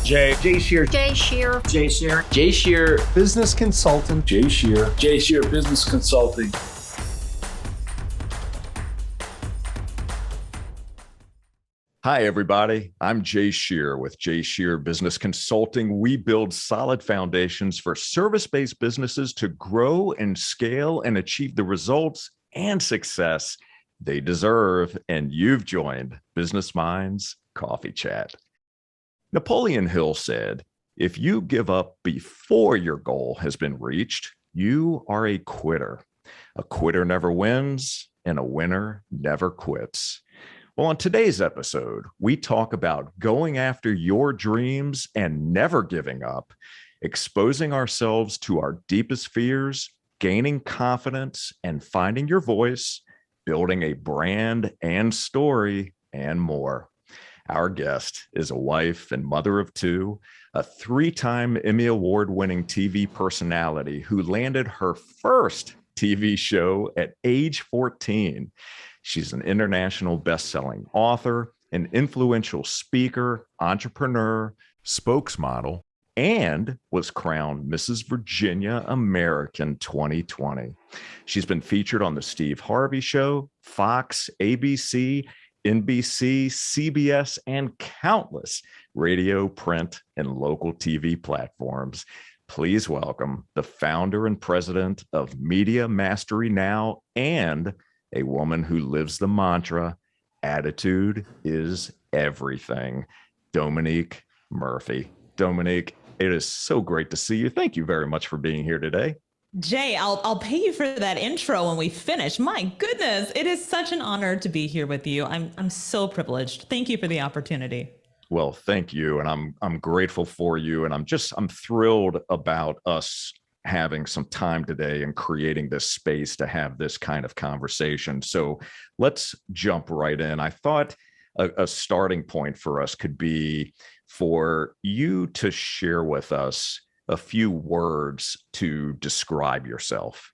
Jay Shear. Jay Shear. Jay Shear. Jay Shear, business consultant. Jay Shear. Jay Shear Business Consulting. Hi, everybody. I'm Jay Shear with Jay Shear Business Consulting. We build solid foundations for service-based businesses to grow and scale and achieve the results and success they deserve. And you've joined Business Minds Coffee Chat. Napoleon Hill said, if you give up before your goal has been reached, you are a quitter. A quitter never wins, and a winner never quits. Well, on today's episode, we talk about going after your dreams and never giving up, exposing ourselves to our deepest fears, gaining confidence and finding your voice, building a brand and story, and more. Our guest is a wife and mother of two, a 3-time Emmy Award-winning TV personality who landed her first TV show at age 14. She's an international best-selling author, an influential speaker, entrepreneur, spokesmodel, and was crowned Mrs. Virginia American 2020. She's been featured on The Steve Harvey Show, Fox, ABC, NBC, CBS, and countless radio, print, and local TV platforms. Please welcome the founder and president of Media Mastery Now and a woman who lives the mantra, attitude is everything, Dhomonique Murphy. Dhomonique, it is so great to see you. Thank you very much for being here today. Jay, I'll pay you for that intro when we finish. My goodness, it is such an honor to be here with you. I'm so privileged. Thank you for the opportunity. Well, thank you, and I'm grateful for you, and I'm thrilled about us having some time today and creating this space to have this kind of conversation. So let's jump right in. I thought a starting point for us could be for you to share with us a few words to describe yourself.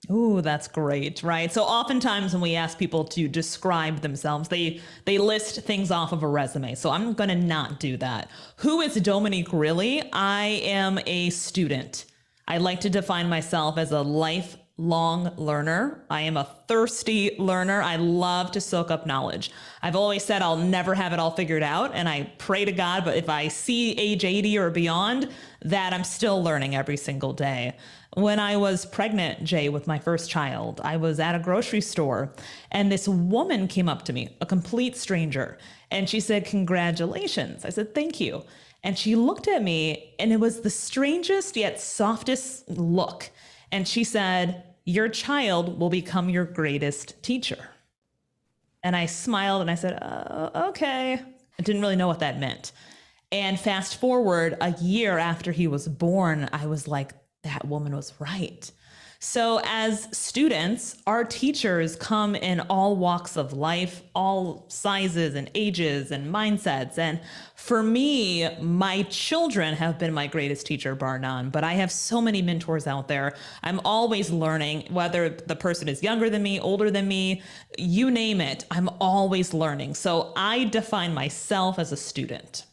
Ooh, that's great, right? So oftentimes when we ask people to describe themselves, they list things off of a resume. So I'm going to not do that. Who is Dhomonique really? I am a student. I like to define myself as a lifelong learner. I am a thirsty learner. I love to soak up knowledge. I've always said I'll never have it all figured out, and I pray to God, but if I see age 80 or beyond, that I'm still learning every single day. When I was pregnant, Jay, with my first child, I was at a grocery store, and this woman came up to me, a complete stranger, and she said, "Congratulations." I said, "Thank you." And she looked at me, and it was the strangest yet softest look. And she said, "Your child will become your greatest teacher." And I smiled and I said, okay. I didn't really know what that meant. And fast forward a year after he was born, I was like, that woman was right. So as students, our teachers come in all walks of life, all sizes and ages and mindsets. And for me, my children have been my greatest teacher, bar none, but I have so many mentors out there. I'm always learning, whether the person is younger than me, older than me, you name it, I'm always learning. So I define myself as a student.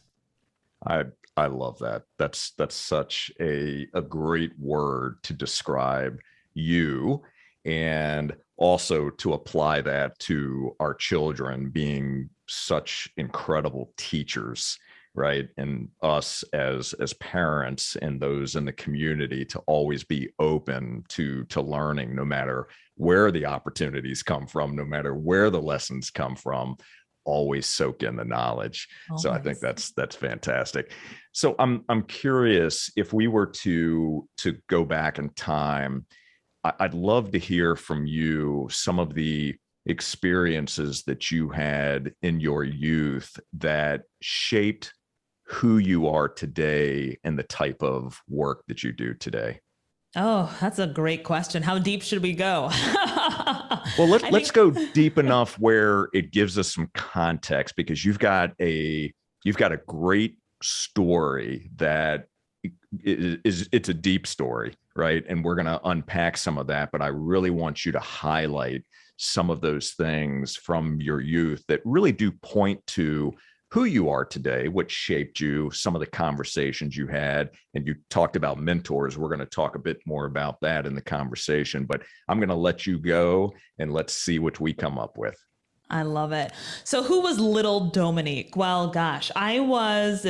I love that. That's such a great word to describe you, and also to apply that to our children being such incredible teachers, right? And us as parents and those in the community to always be open to learning, no matter where the opportunities come from, no matter where the lessons come from, always soak in the knowledge. Always. So I think that's fantastic. So I'm curious, if we were to go back in time, I'd love to hear from you some of the experiences that you had in your youth that shaped who you are today and the type of work that you do today. Oh, that's a great question. How deep should we go? Well, let's go deep enough where it gives us some context, because you've got a great story that it's a deep story, right? And we're going to unpack some of that, but I really want you to highlight some of those things from your youth that really do point to who you are today, what shaped you, some of the conversations you had, and you talked about mentors. We're going to talk a bit more about that in the conversation, but I'm going to let you go and let's see what we come up with. I love it. So who was Little Dominique? Well, gosh, I love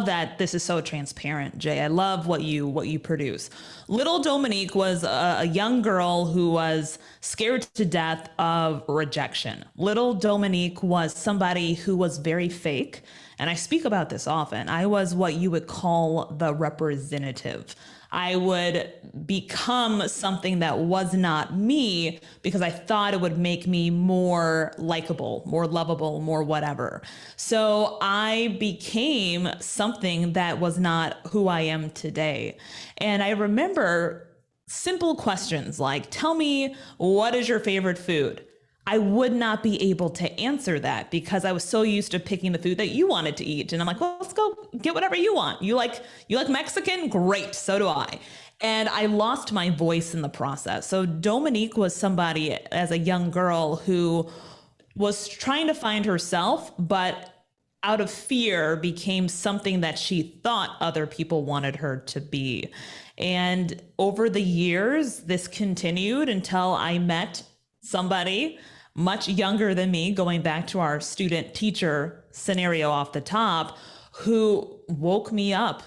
that this is so transparent, Jay. I love what you produce. Little Dominique was a young girl who was scared to death of rejection. Little Dominique was somebody who was very fake. And I speak about this often. I was what you would call the representative. I would become something that was not me because I thought it would make me more likable, more lovable, more whatever. So I became something that was not who I am today. And I remember simple questions like, tell me, what is your favorite food? I would not be able to answer that because I was so used to picking the food that you wanted to eat. And I'm like, well, let's go get whatever you want. You like Mexican? Great. So do I. And I lost my voice in the process. So Dominique was somebody as a young girl who was trying to find herself, but out of fear became something that she thought other people wanted her to be. And over the years, this continued until I met somebody much younger than me, going back to our student teacher scenario off the top, who woke me up.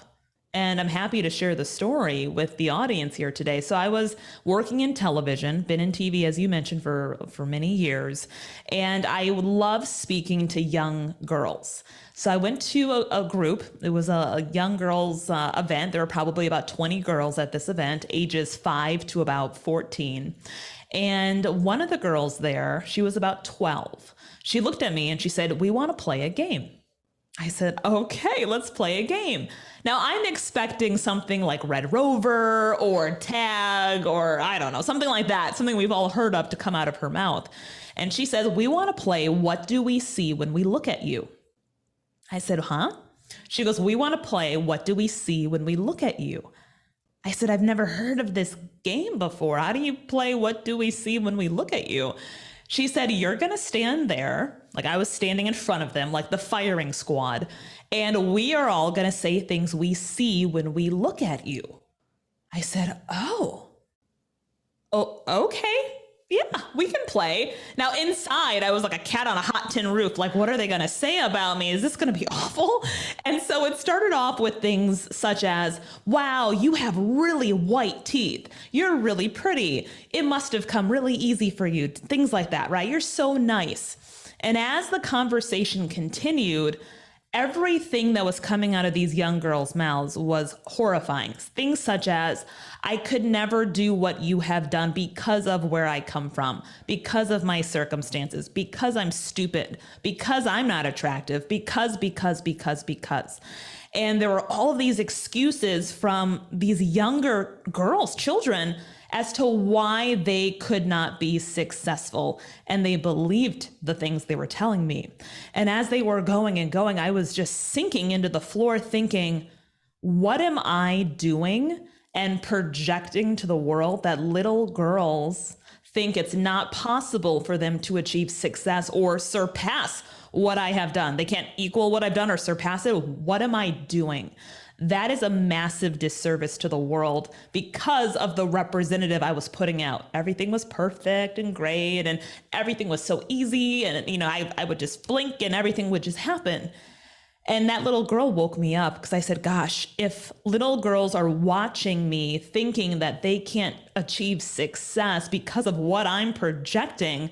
And I'm happy to share the story with the audience here today. So I was working in television, been in TV, as you mentioned, for many years. And I love speaking to young girls. So I went to a group. It was a young girls event. There were probably about 20 girls at this event, ages 5 to about 14. And one of the girls there, she was about 12. She looked at me and she said, we want to play a game. I said, okay, let's play a game. Now I'm expecting something like Red Rover or Tag or I don't know, something like that, something we've all heard of to come out of her mouth. And she says, we want to play What Do We See When We Look at You? I said, huh? She goes, we want to play What Do We See When We Look at You? I said, I've never heard of this game before. How do you play What Do We See When We Look at You? She said, you're going to stand there, like I was standing in front of them, like the firing squad, and we are all going to say things we see when we look at you. I said, oh, okay. Yeah, we can play. Now inside, I was like a cat on a hot tin roof. Like, what are they going to say about me? Is this going to be awful? And so it started off with things such as, wow, you have really white teeth. You're really pretty. It must have come really easy for you. Things like that, right? You're so nice. And as the conversation continued, everything that was coming out of these young girls' mouths was horrifying. Things such as, I could never do what you have done because of where I come from, because of my circumstances, because I'm stupid, because I'm not attractive, because. And there were all of these excuses from these younger girls, children, as to why they could not be successful. And they believed the things they were telling me. And as they were going and going, I was just sinking into the floor thinking, what am I doing and projecting to the world that little girls think it's not possible for them to achieve success or surpass what I have done? They can't equal what I've done or surpass it. What am I doing? That is a massive disservice to the world because of the representative I was putting out. Everything was perfect and great and everything was so easy. And, you know, I would just blink and everything would just happen. And that little girl woke me up because I said, gosh, if little girls are watching me thinking that they can't achieve success because of what I'm projecting,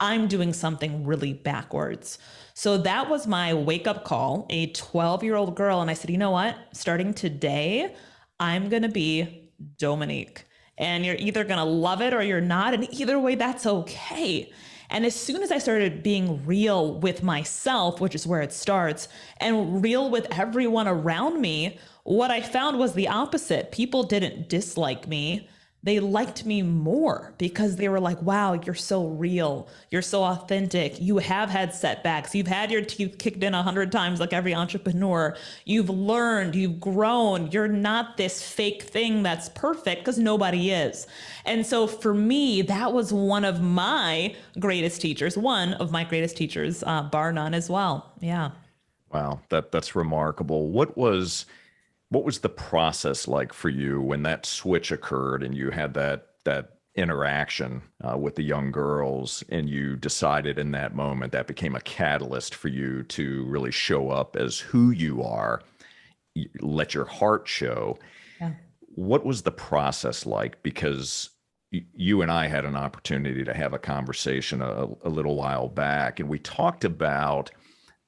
I'm doing something really backwards. So that was my wake-up call, a 12-year-old girl. And I said, you know what? Starting today, I'm going to be Dominique. And you're either going to love it or you're not. And either way, that's okay. And as soon as I started being real with myself, which is where it starts, and real with everyone around me, what I found was the opposite. People didn't dislike me. they liked me more because they were like, wow, you're so real. You're so authentic. You have had setbacks. You've had your teeth kicked in 100 times like every entrepreneur. You've learned, you've grown. You're not this fake thing that's perfect, because nobody is. And so for me, that was one of my greatest teachers, bar none as well. Yeah. Wow, that's remarkable. What was the process like for you when that switch occurred and you had that interaction with the young girls, and you decided in that moment that became a catalyst for you to really show up as who you are, let your heart show? Yeah. What was the process like? Because you and I had an opportunity to have a conversation a little while back, and we talked about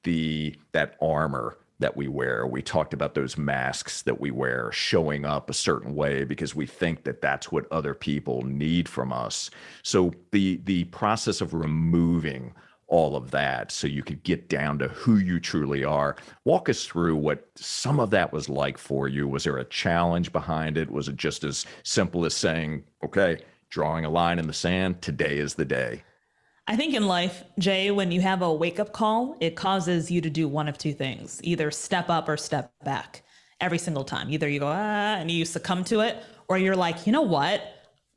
that armor that we wear. We talked about those masks that we wear, showing up a certain way because we think that that's what other people need from us. So the process of removing all of that so you could get down to who you truly are. Walk us through what some of that was like for you. Was there a challenge behind it? Was it just as simple as saying, okay, drawing a line in the sand, today is the day? I think in life, Jay, when you have a wake-up call, it causes you to do one of two things: either step up or step back every single time. Either you go, and you succumb to it, or you're like, you know what?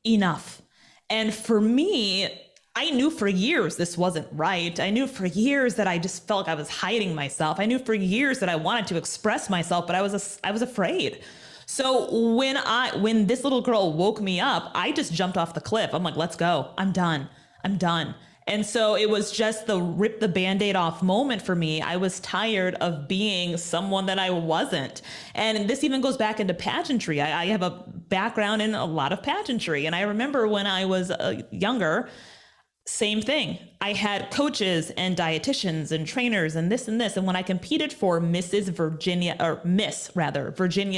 Enough. And for me, I knew for years this wasn't right. I knew for years that I just felt like I was hiding myself. I knew for years that I wanted to express myself, but I was afraid. So when this little girl woke me up, I just jumped off the cliff. I'm like, let's go. I'm done. I'm done. And so it was just the rip the Band-Aid off moment for me. I was tired of being someone that I wasn't. And this even goes back into pageantry. I have a background in a lot of pageantry. And I remember when I was younger, same thing. I had coaches and dietitians and trainers and this and this. And when I competed for Miss Virginia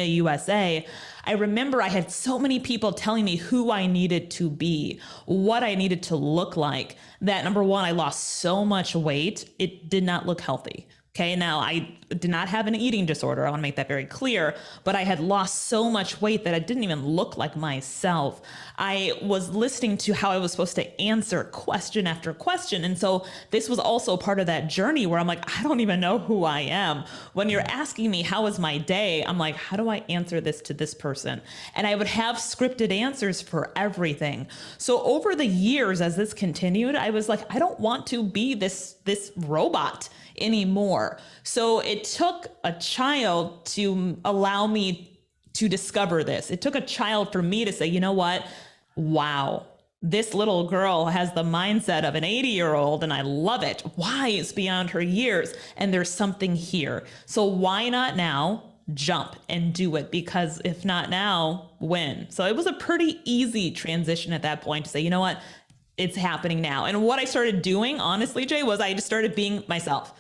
USA, I remember I had so many people telling me who I needed to be, what I needed to look like, that number one, I lost so much weight. It did not look healthy. Okay, now I did not have an eating disorder. I want to make that very clear, but I had lost so much weight that I didn't even look like myself. I was listening to how I was supposed to answer question after question. And so this was also part of that journey where I'm like, I don't even know who I am. When you're asking me, how was my day? I'm like, how do I answer this to this person? And I would have scripted answers for everything. So over the years, as this continued, I was like, I don't want to be this robot anymore. So it took a child to allow me to discover this. It took a child for me to say, you know what? Wow, this little girl has the mindset of an 80-year-old, and I love it. Wise beyond her years. And there's something here. So why not now jump and do it? Because if not now, when? So it was a pretty easy transition at that point to say, you know what? It's happening now. And what I started doing, honestly, Jay, was I just started being myself.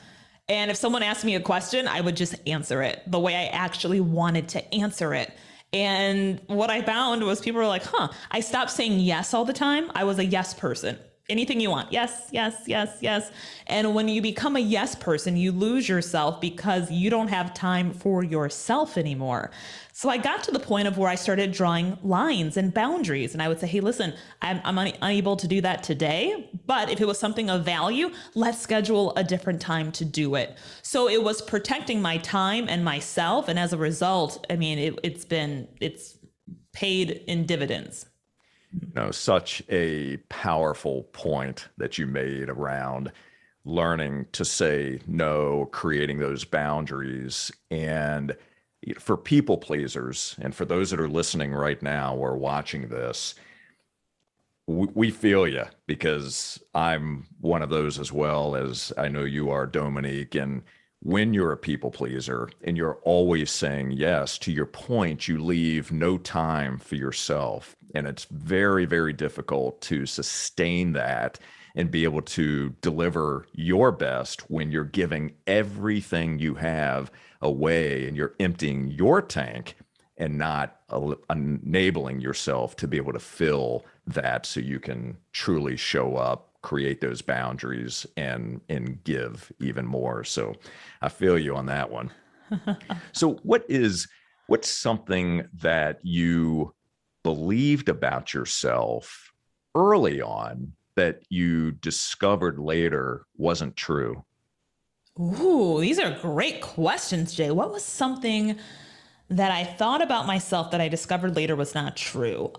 And if someone asked me a question, I would just answer it the way I actually wanted to answer it. And what I found was people were like, I stopped saying yes all the time. I was a yes person. Anything you want. Yes, yes, yes, yes. And when you become a yes person, you lose yourself because you don't have time for yourself anymore. So I got to the point of where I started drawing lines and boundaries. And I would say, hey, listen, I'm unable to do that today. But if it was something of value, let's schedule a different time to do it. So it was protecting my time and myself. And as a result, I mean, it's paid in dividends. Such a powerful point that you made around learning to say no, creating those boundaries. And for people pleasers, and for those that are listening right now or watching this, we feel you, because I'm one of those as well, as I know you are, Dhomonique. And when you're a people pleaser and you're always saying yes, to your point, you leave no time for yourself. And it's very, very difficult to sustain that and be able to deliver your best when you're giving everything you have away and you're emptying your tank and not enabling yourself to be able to fill that so you can truly show up, create those boundaries, and give even more. So I feel you on that one. So what's something that you believed about yourself early on that you discovered later wasn't true? Ooh, these are great questions, Jay. What was something that I thought about myself that I discovered later was not true?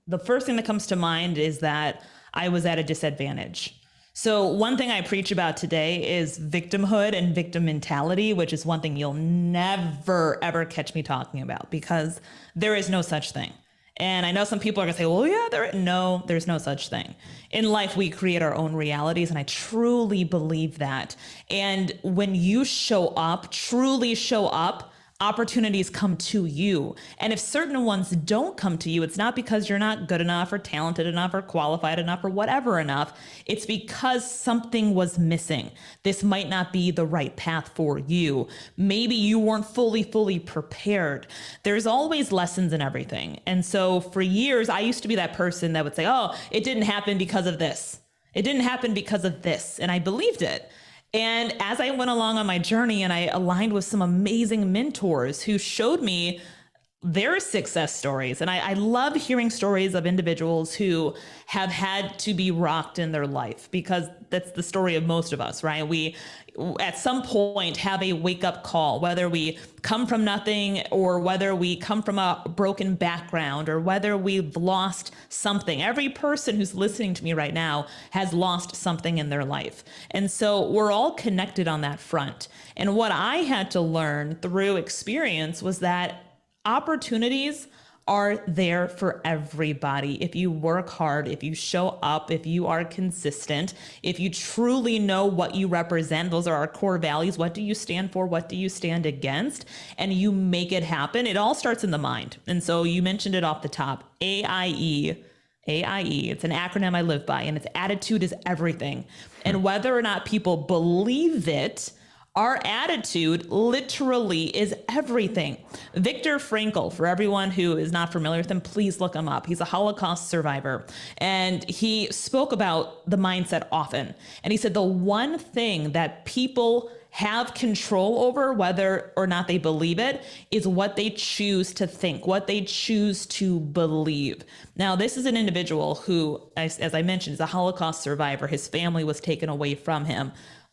The first thing that comes to mind is that I was at a disadvantage. So one thing I preach about today is victimhood and victim mentality, which is one thing you'll never, ever catch me talking about, because there is no such thing. And I know some people are gonna say, well, yeah, there's no such thing. In life, we create our own realities, and I truly believe that. And when you show up, truly show up, opportunities come to you. And if certain ones don't come to you, it's not because you're not good enough or talented enough or qualified enough or whatever enough. It's because something was missing. This might not be the right path for you. Maybe you weren't fully prepared. There's always lessons in everything. And so for years, I used to be that person that would say, oh, it didn't happen because of this. It didn't happen because of this. And I believed it. And as I went along on my journey and I aligned with some amazing mentors who showed me their success stories. And I love hearing stories of individuals who have had to be rocked in their life, because that's the story of most of us, right? We, at some point, have a wake up call, whether we come from nothing or whether we come from a broken background or whether we've lost something. Every person who's listening to me right now has lost something in their life. And so we're all connected on that front. And what I had to learn through experience was that opportunities are there for everybody. If you work hard, if you show up, if you are consistent, if you truly know what you represent, those are our core values. What do you stand for? What do you stand against? And you make it happen. It all starts in the mind. And so you mentioned it off the top, AIE. AIE, it's an acronym I live by, and its attitude is everything. And whether or not people believe it, our attitude literally is everything. Viktor Frankl, for everyone who is not familiar with him, please look him up. He's a Holocaust survivor. And he spoke about the mindset often. And he said the one thing that people have control over, whether or not they believe it, is what they choose to think, what they choose to believe. Now, this is an individual who, as I mentioned, is a Holocaust survivor. His family was taken away from him.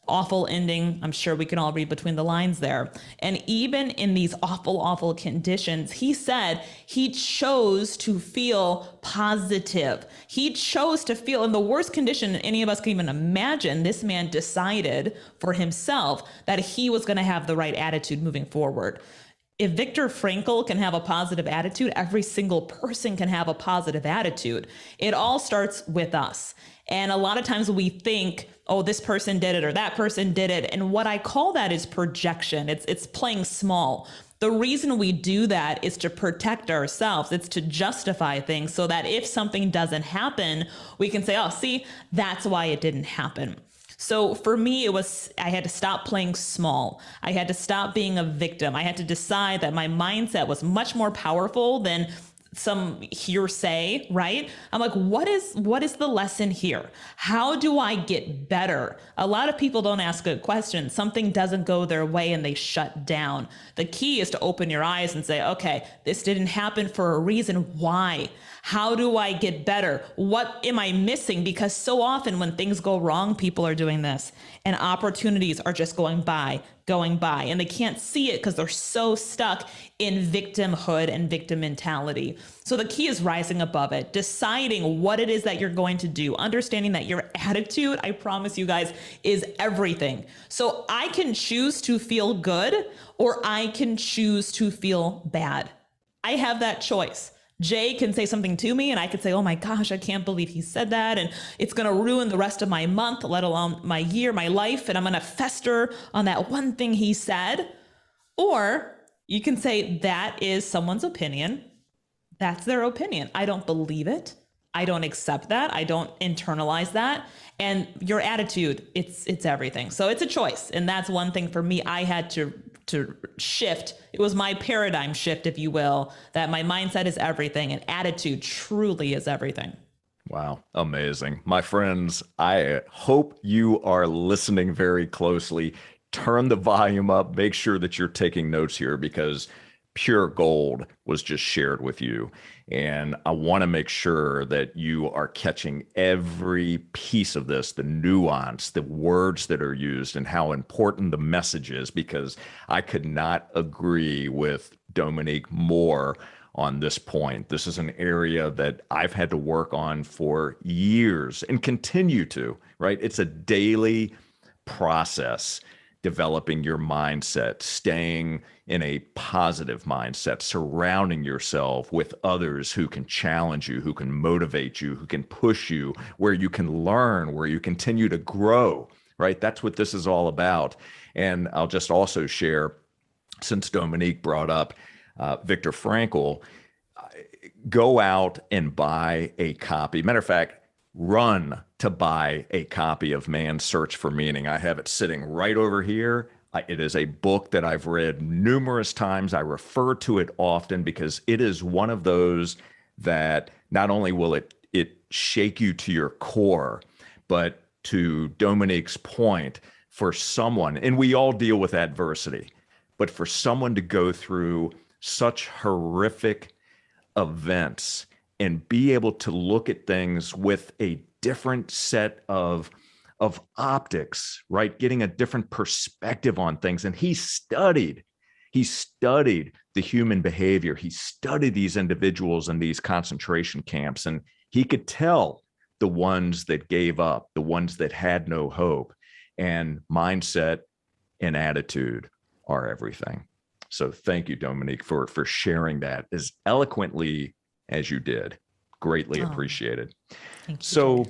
Awful ending. I'm sure we can all read between the lines there. And even in these awful conditions, he said he chose to feel positive. He chose to feel in the worst condition any of us can even imagine. This man decided for himself that he was going to have the right attitude moving forward. If Viktor Frankl can have a positive attitude, every single person can have a positive attitude. It all starts with us. And a lot of times we think, oh, this person did it or that person did it. And what I call that is projection. It's playing small. The reason we do that is to protect ourselves. It's to justify things so that if something doesn't happen, we can say, oh, see, that's why it didn't happen. So for me, I had to stop playing small. I had to stop being a victim. I had to decide that my mindset was much more powerful than some hearsay, right? I'm like, what is the lesson here? How do I get better? A lot of people don't ask good questions. Something doesn't go their way and they shut down. The key is to open your eyes and say, okay, this didn't happen for a reason. Why? How do I get better? What am I missing? Because so often when things go wrong, people are doing this and opportunities are just going by, and they can't see it because they're so stuck in victimhood and victim mentality. So the key is rising above it, deciding what it is that you're going to do, understanding that your attitude, I promise you guys, is everything. So I can choose to feel good or I can choose to feel bad. I have that choice. Jay can say something to me and I could say, oh my gosh, I can't believe he said that. And it's going to ruin the rest of my month, let alone my year, my life. And I'm going to fester on that one thing he said. Or you can say that is someone's opinion. That's their opinion. I don't believe it. I don't accept that. I don't internalize that. And your attitude, it's everything. So it's a choice. And that's one thing for me I had to shift. It was my paradigm shift, if you will, that my mindset is everything and attitude truly is everything. Wow. Amazing. My friends, I hope you are listening very closely. Turn the volume up. Make sure that you're taking notes here because pure gold was just shared with you. And I want to make sure that you are catching every piece of this, the nuance, the words that are used, and how important the message is, because I could not agree with Dhomonique more on this point. This is an area that I've had to work on for years and continue to, right? It's a daily process, developing your mindset, staying in a positive mindset, surrounding yourself with others who can challenge you, who can motivate you, who can push you, where you can learn, where you continue to grow, right? That's what this is all about. And I'll just also share, since Dhomonique brought up Viktor Frankl, go out and buy a copy. Matter of fact, run to buy a copy of Man's Search for Meaning. I have it sitting right over here. It is a book that I've read numerous times. I refer to it often because it is one of those that not only will it shake you to your core, but to Dhomonique's point, for someone, and we all deal with adversity, but for someone to go through such horrific events and be able to look at things with a different set of optics, right? Getting a different perspective on things. And he studied the human behavior. He studied these individuals in these concentration camps, and he could tell the ones that gave up, the ones that had no hope. And mindset and attitude are everything. So thank you, Dhomonique, for sharing that as eloquently as you did. Greatly appreciated. Thank you. So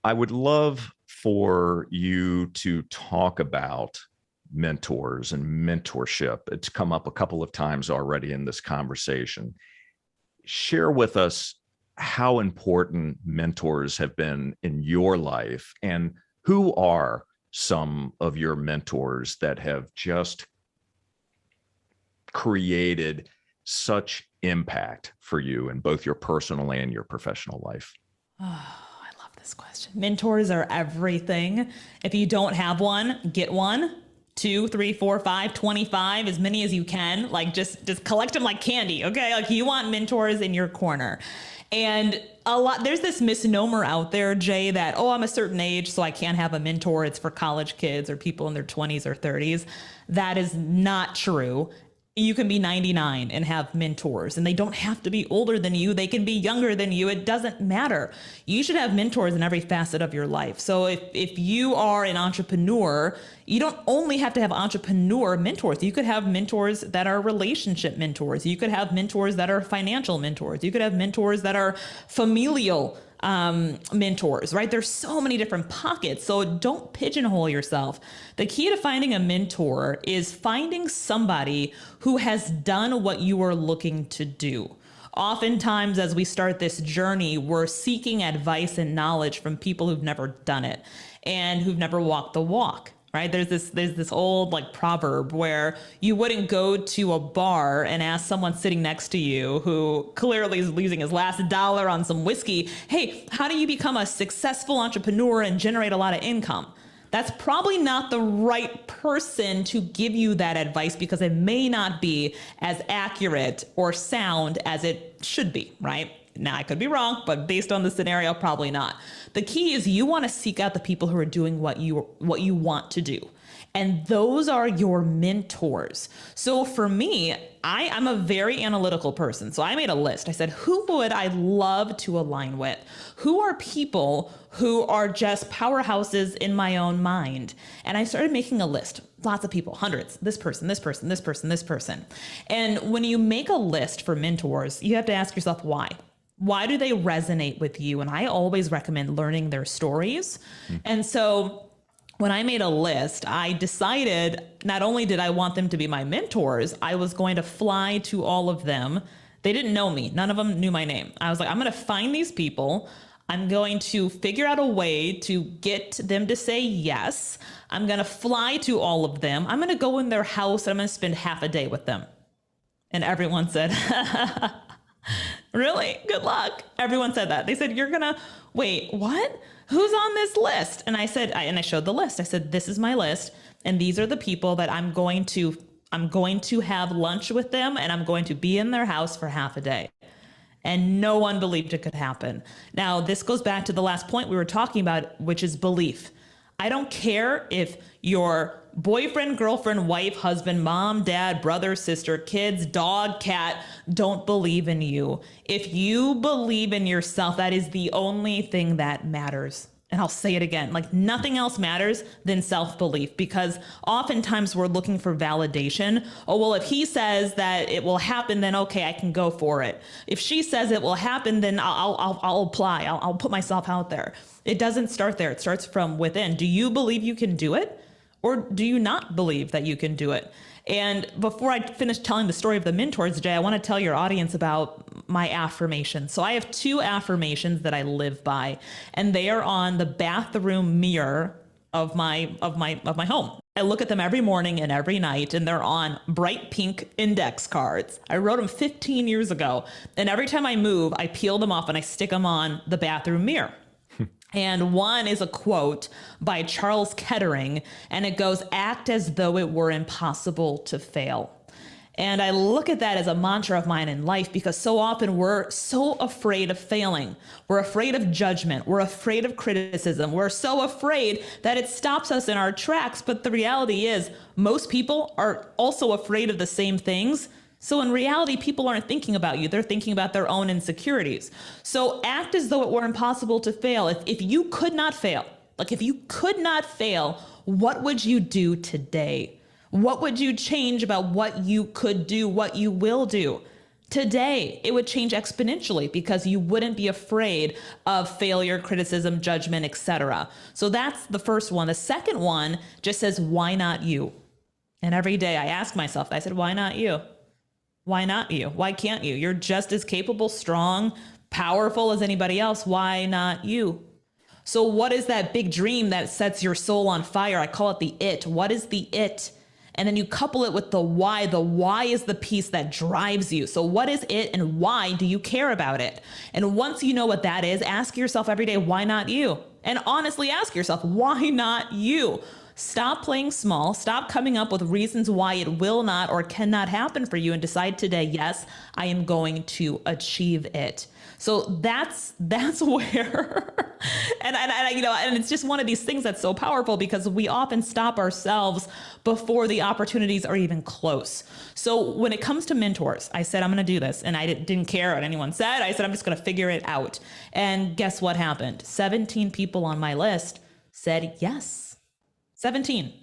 I would love for you to talk about mentors and mentorship. It's come up a couple of times already in this conversation. Share with us how important mentors have been in your life, and who are some of your mentors that have just created such impact for you in both your personal and your professional life? Oh, I love this question. Mentors are everything. If you don't have one, get one. 2, 3, 4, 5, 25, as many as you can. Like just collect them like candy. Okay. Like you want mentors in your corner. And there's this misnomer out there, Jay, that, oh, I'm a certain age, so I can't have a mentor. It's for college kids or people in their 20s or 30s. That is not true. You can be 99 and have mentors, and they don't have to be older than you. They can be younger than you. It doesn't matter. You should have mentors in every facet of your life. So if you are an entrepreneur, you don't only have to have entrepreneur mentors. You could have mentors that are relationship mentors. You could have mentors that are financial mentors. You could have mentors that are familial mentors, right? There's so many different pockets. So don't pigeonhole yourself. The key to finding a mentor is finding somebody who has done what you are looking to do. Oftentimes, as we start this journey, we're seeking advice and knowledge from people who've never done it and who've never walked the walk. Right? There's this old like proverb where you wouldn't go to a bar and ask someone sitting next to you who clearly is losing his last dollar on some whiskey, hey, how do you become a successful entrepreneur and generate a lot of income? That's probably not the right person to give you that advice, because it may not be as accurate or sound as it should be, right? Now, I could be wrong, but based on the scenario, probably not. The key is you want to seek out the people who are doing what you want to do. And those are your mentors. So for me, I'm a very analytical person. So I made a list. I said, who would I love to align with? Who are people who are just powerhouses in my own mind? And I started making a list. Lots of people, hundreds, this person, this person, this person, this person. And when you make a list for mentors, you have to ask yourself why. Why do they resonate with you? And I always recommend learning their stories. And so when I made a list, I decided not only did I want them to be my mentors, I was going to fly to all of them. They didn't know me. None of them knew my name. I was like, I'm going to find these people. I'm going to figure out a way to get them to say yes. I'm going to fly to all of them. I'm going to go in their house and I'm going to spend half a day with them. And everyone said, really? Good luck. Everyone said that. They said, you're going to wait, what? Who's on this list? And I said, and I showed the list. I said, this is my list. And these are the people that I'm going to I'm going to have lunch with them and I'm going to be in their house for half a day. And no one believed it could happen. Now, this goes back to the last point we were talking about, which is belief. I don't care if your boyfriend, girlfriend, wife, husband, mom, dad, brother, sister, kids, dog, cat don't believe in you. If you believe in yourself, that is the only thing that matters. And I'll say it again, like nothing else matters than self-belief, because oftentimes we're looking for validation. Oh, well, if he says that it will happen, then okay, I can go for it. If she says it will happen, then I'll apply. I'll put myself out there. It doesn't start there. It starts from within. Do you believe you can do it? Or do you not believe that you can do it? And before I finish telling the story of the mentors, Jay, I want to tell your audience about my affirmations. So I have 2 affirmations that I live by, and they are on the bathroom mirror of my home. I look at them every morning and every night, and they're on bright pink index cards. I wrote them 15 years ago, and every time I move, I peel them off and I stick them on the bathroom mirror. And one is a quote by Charles Kettering, and it goes, "Act as though it were impossible to fail." And I look at that as a mantra of mine in life, because so often we're so afraid of failing. We're afraid of judgment. We're afraid of criticism. We're so afraid that it stops us in our tracks. But the reality is most people are also afraid of the same things. So in reality, people aren't thinking about you. They're thinking about their own insecurities. So act as though it were impossible to fail. If you could not fail, what would you do today? What would you change about what you could do, what you will do? Today, it would change exponentially, because you wouldn't be afraid of failure, criticism, judgment, etc. So that's the first one. The second one just says, why not you? And every day I ask myself, I said, why not you? Why not you? Why can't you? You're just as capable, strong, powerful as anybody else. Why not you? So what is that big dream that sets your soul on fire? I call it the it. What is the it? And then you couple it with the why. The why is the piece that drives you. So what is it, and why do you care about it? And once you know what that is, ask yourself every day, why not you? And honestly ask yourself, why not you? Stop playing small. Stop coming up with reasons why it will not or cannot happen for you, and decide today, yes, I am going to achieve it. So that's where, and it's just one of these things that's so powerful, because we often stop ourselves before the opportunities are even close. So when it comes to mentors, I said, I'm going to do this. And I didn't care what anyone said. I said, I'm just going to figure it out. And guess what happened? 17 people on my list said yes. 17.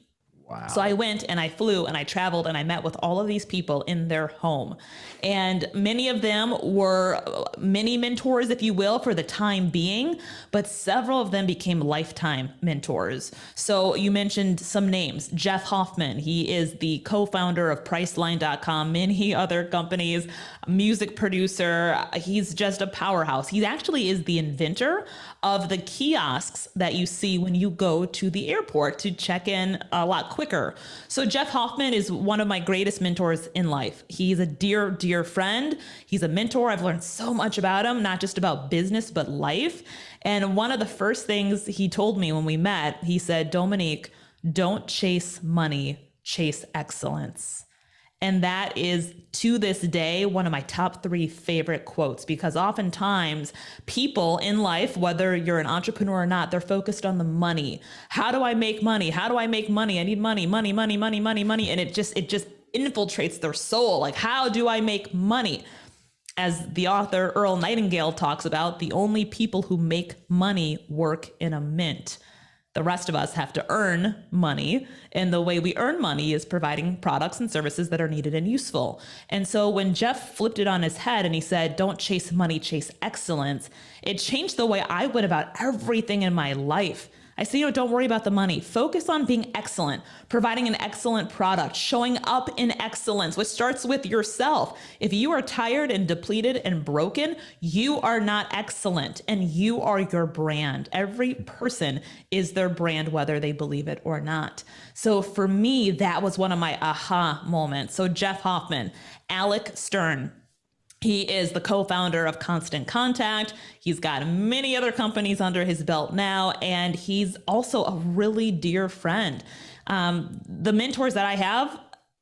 Wow. So I went and I flew and I traveled and I met with all of these people in their home. And many of them were mini mentors, if you will, for the time being, but several of them became lifetime mentors. So you mentioned some names. Jeff Hoffman, he is the co-founder of Priceline.com, many other companies, music producer. He's just a powerhouse. He actually is the inventor of the kiosks that you see when you go to the airport to check in a lot quicker. So Jeff Hoffman is one of my greatest mentors in life. He's a dear, dear friend. He's a mentor. I've learned so much about him, not just about business, but life. And one of the first things he told me when we met, he said, Dhomonique, don't chase money, chase excellence. And that is, to this day, one of my top 3 favorite quotes, because oftentimes people in life, whether you're an entrepreneur or not, they're focused on the money. How do I make money? How do I make money? I need money, money, money, money, money, money. And it just infiltrates their soul. Like, how do I make money? As the author Earl Nightingale talks about, the only people who make money work in a mint. The rest of us have to earn money. And the way we earn money is providing products and services that are needed and useful. And so when Jeff flipped it on his head and he said, don't chase money, chase excellence, it changed the way I went about everything in my life. I say, don't worry about the money. Focus on being excellent, providing an excellent product, showing up in excellence, which starts with yourself. If you are tired and depleted and broken, you are not excellent, and you are your brand. Every person is their brand, whether they believe it or not. So for me, that was one of my aha moments. So Jeff Hoffman, Alec Stern, he is the co-founder of Constant Contact. He's got many other companies under his belt now, and he's also a really dear friend. The mentors that I have,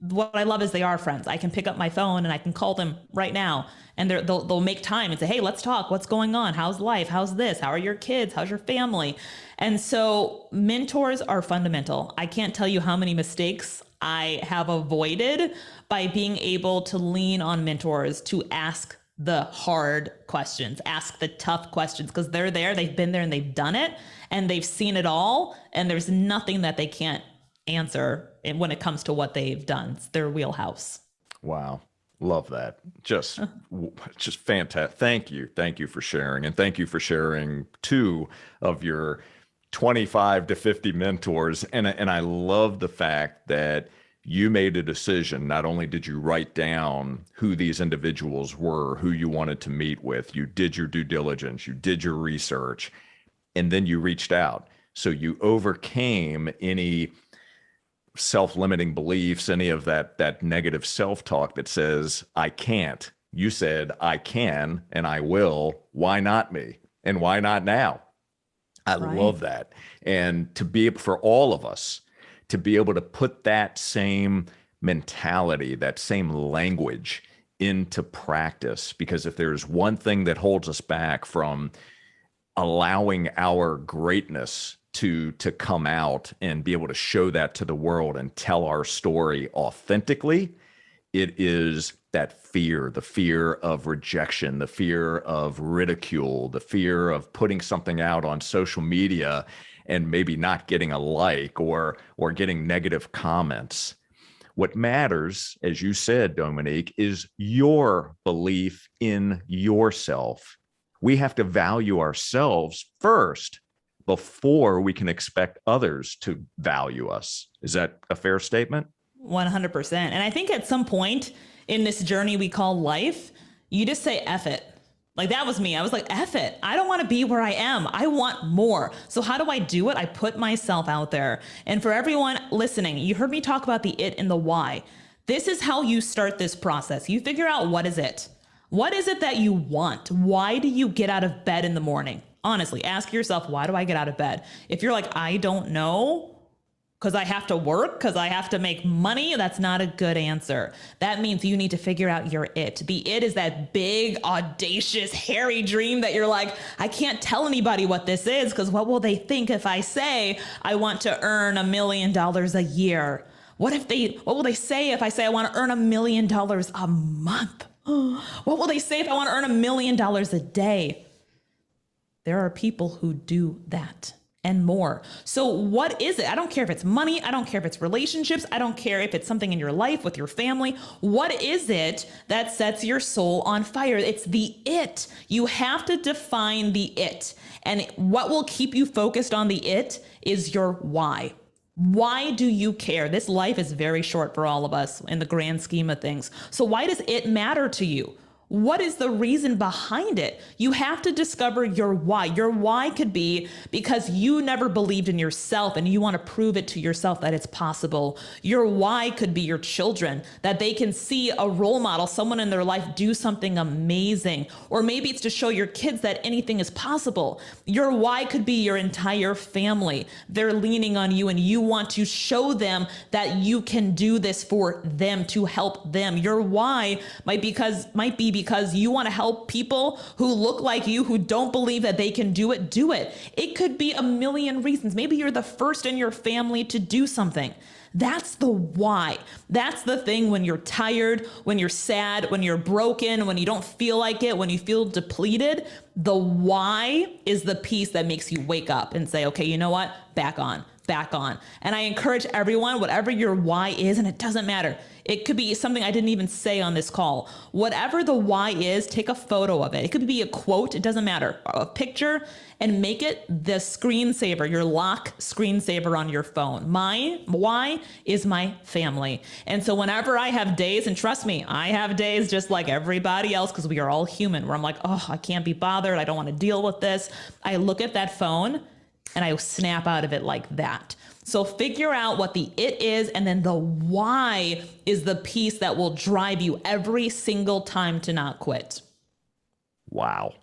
what I love is they are friends. I can pick up my phone and I can call them right now, and they'll make time and say, hey, let's talk. What's going on? How's life? How's this? How are your kids? How's your family? And so mentors are fundamental. I can't tell you how many mistakes I have avoided by being able to lean on mentors to ask the hard questions, ask the tough questions, because they're there, they've been there and they've done it and they've seen it all. And there's nothing that they can't answer when it comes to what they've done. It's their wheelhouse. Wow. Love that. Just fantastic. Thank you. Thank you for sharing. And thank you for sharing 2 of your 25 to 50 mentors. And I love the fact that you made a decision. Not only did you write down who these individuals were, who you wanted to meet with, you did your due diligence, you did your research, and then you reached out. So you overcame any self-limiting beliefs, any of that negative self-talk that says, I can't. You said, I can and I will. Why not me? And why not now? I love that. And to be able, for all of us, to be able to put that same mentality, that same language into practice, because if there's one thing that holds us back from allowing our greatness to come out and be able to show that to the world and tell our story authentically, it is that fear, the fear of rejection, the fear of ridicule, the fear of putting something out on social media and maybe not getting a like or getting negative comments. What matters, as you said, Dhomonique, is your belief in yourself. We have to value ourselves first before we can expect others to value us. Is that a fair statement? 100%. And I think at some point in this journey we call life, you just say, F it. Like that was me. I was like, F it. I don't want to be where I am. I want more. So how do I do it? I put myself out there. And for everyone listening, you heard me talk about the it and the why. This is how you start this process. You figure out, what is it? What is it that you want? Why do you get out of bed in the morning? Honestly, ask yourself, why do I get out of bed? If you're like, I don't know, because I have to work, because I have to make money, that's not a good answer. That means you need to figure out your it. The it is that big, audacious, hairy dream that you're like, I can't tell anybody what this is, because what will they think if I say I want to earn $1 million a year? What will they say if I say I want to earn $1 million a month? What will they say if I want to earn $1 million a day? There are people who do that and more. So what is it? I don't care if it's money. I don't care if it's relationships. I don't care if it's something in your life with your family. What is it that sets your soul on fire? It's the it. You have to define the it. And what will keep you focused on the it is your why. Why do you care? This life is very short for all of us in the grand scheme of things. So why does it matter to you? What is the reason behind it? You have to discover your why. Your why could be because you never believed in yourself and you want to prove it to yourself that it's possible. Your why could be your children, that they can see a role model, someone in their life do something amazing. Or maybe it's to show your kids that anything is possible. Your why could be your entire family. They're leaning on you and you want to show them that you can do this for them, to help them. Your why might be because you want to help people who look like you, who don't believe that they can do it, do it. It could be a million reasons. Maybe you're the first in your family to do something. That's the why. That's the thing when you're tired, when you're sad, when you're broken, when you don't feel like it, when you feel depleted. The why is the piece that makes you wake up and say, okay, you know what? Back on. And I encourage everyone, whatever your why is, and it doesn't matter. It could be something I didn't even say on this call. Whatever the why is, take a photo of it. It could be a quote. It doesn't matter. A picture, and make it the screensaver, your lock screensaver on your phone. My why is my family. And so whenever I have days, and trust me, I have days just like everybody else, because we are all human, where I'm like, oh, I can't be bothered. I don't want to deal with this. I look at that phone and I snap out of it like that. So figure out what the it is, and then the why is the piece that will drive you every single time to not quit. Wow.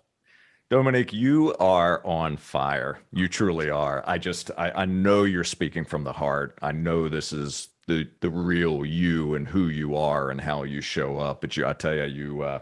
Dominique, you are on fire. You truly are. I know you're speaking from the heart. I know this is the real you and who you are and how you show up. But I tell you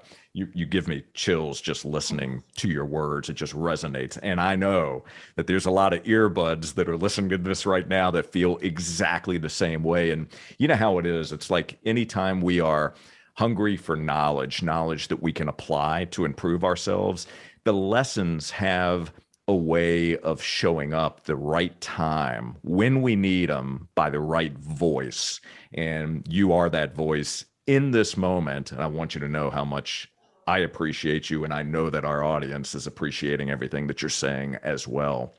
give me chills just listening to your words. It just resonates. And I know that there's a lot of earbuds that are listening to this right now that feel exactly the same way. And you know how it is. It's like anytime we are hungry for knowledge that we can apply to improve ourselves, the lessons have a way of showing up the right time when we need them by the right voice. And you are that voice in this moment. And I want you to know how much I appreciate you. And I know that our audience is appreciating everything that you're saying as well.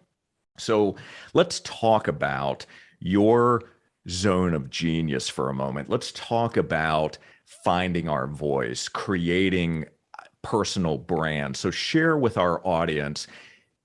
So let's talk about your zone of genius for a moment. Let's talk about finding our voice, creating personal brand. So share with our audience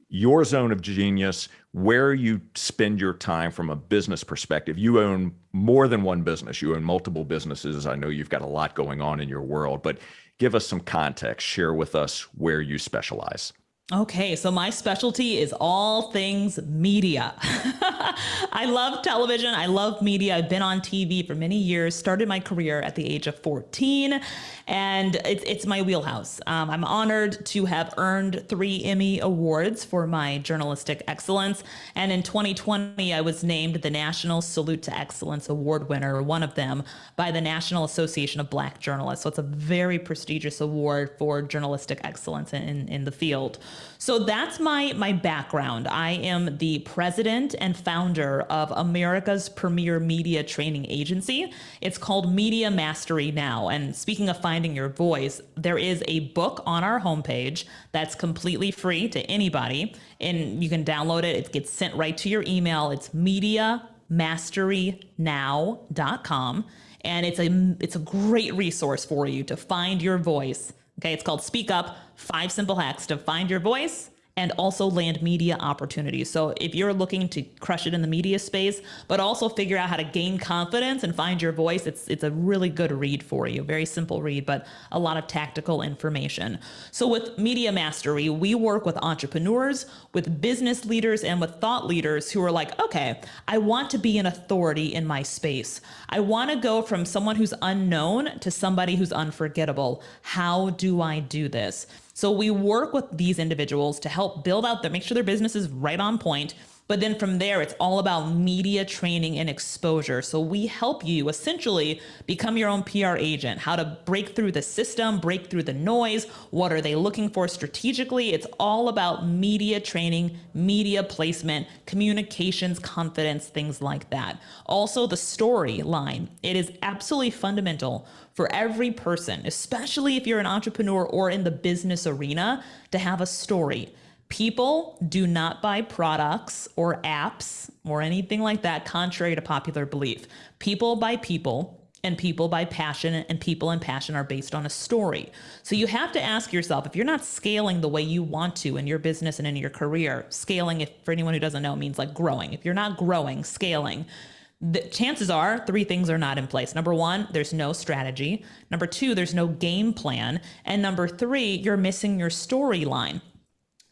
your zone of genius, where you spend your time from a business perspective. You own more than one business. You own multiple businesses. I know you've got a lot going on in your world, but give us some context. Share with us where you specialize. Okay, so my specialty is all things media. I love television. I love media. I've been on TV for many years, started my career at the age of 14, and it's my wheelhouse. I'm honored to have earned 3 Emmy Awards for my journalistic excellence. And in 2020, I was named the National Salute to Excellence Award winner, one of them, by the National Association of Black Journalists. So it's a very prestigious award for journalistic excellence in the field. So that's my background. I am the president and founder of America's premier media training agency. It's called Media Mastery Now. And speaking of finding your voice, there is a book on our homepage that's completely free to anybody. And you can download it. It gets sent right to your email. It's mediamasterynow.com. And it's a great resource for you to find your voice. Okay, it's called Speak Up, 5 Simple Hacks to Find Your Voice and also land media opportunities. So if you're looking to crush it in the media space, but also figure out how to gain confidence and find your voice, it's a really good read for you. Very simple read, but a lot of tactical information. So with Media Mastery, we work with entrepreneurs, with business leaders, and with thought leaders who are like, okay, I want to be an authority in my space. I want to go from someone who's unknown to somebody who's unforgettable. How do I do this? So we work with these individuals to help build out make sure their business is right on point. But then from there, it's all about media training and exposure. So we help you essentially become your own PR agent, how to break through the system, break through the noise. What are they looking for strategically? It's all about media training, media placement, communications, confidence, things like that. Also, the storyline. It is absolutely fundamental for every person, especially if you're an entrepreneur or in the business arena, to have a story. People do not buy products or apps or anything like that, contrary to popular belief. People buy people, and people buy passion, and people and passion are based on a story. So you have to ask yourself, if you're not scaling the way you want to in your business and in your career, scaling, if for anyone who doesn't know, means like growing. If you're not growing, scaling, the chances are 3 things are not in place. Number 1, there's no strategy. Number 2, there's no game plan. And number 3, you're missing your storyline.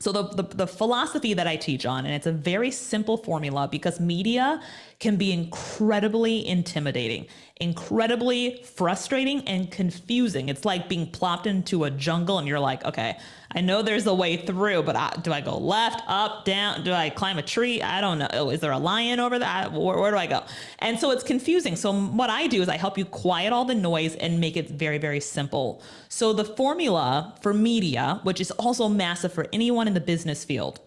So the philosophy that I teach on, and it's a very simple formula because media can be incredibly intimidating, incredibly frustrating and confusing. It's like being plopped into a jungle and you're like, okay, I know there's a way through, but do I go left, up, down? Do I climb a tree? I don't know. Oh, is there a lion over there? Where do I go? And so it's confusing. So what I do is I help you quiet all the noise and make it very, very simple. So the formula for media, which is also massive for anyone in the business field,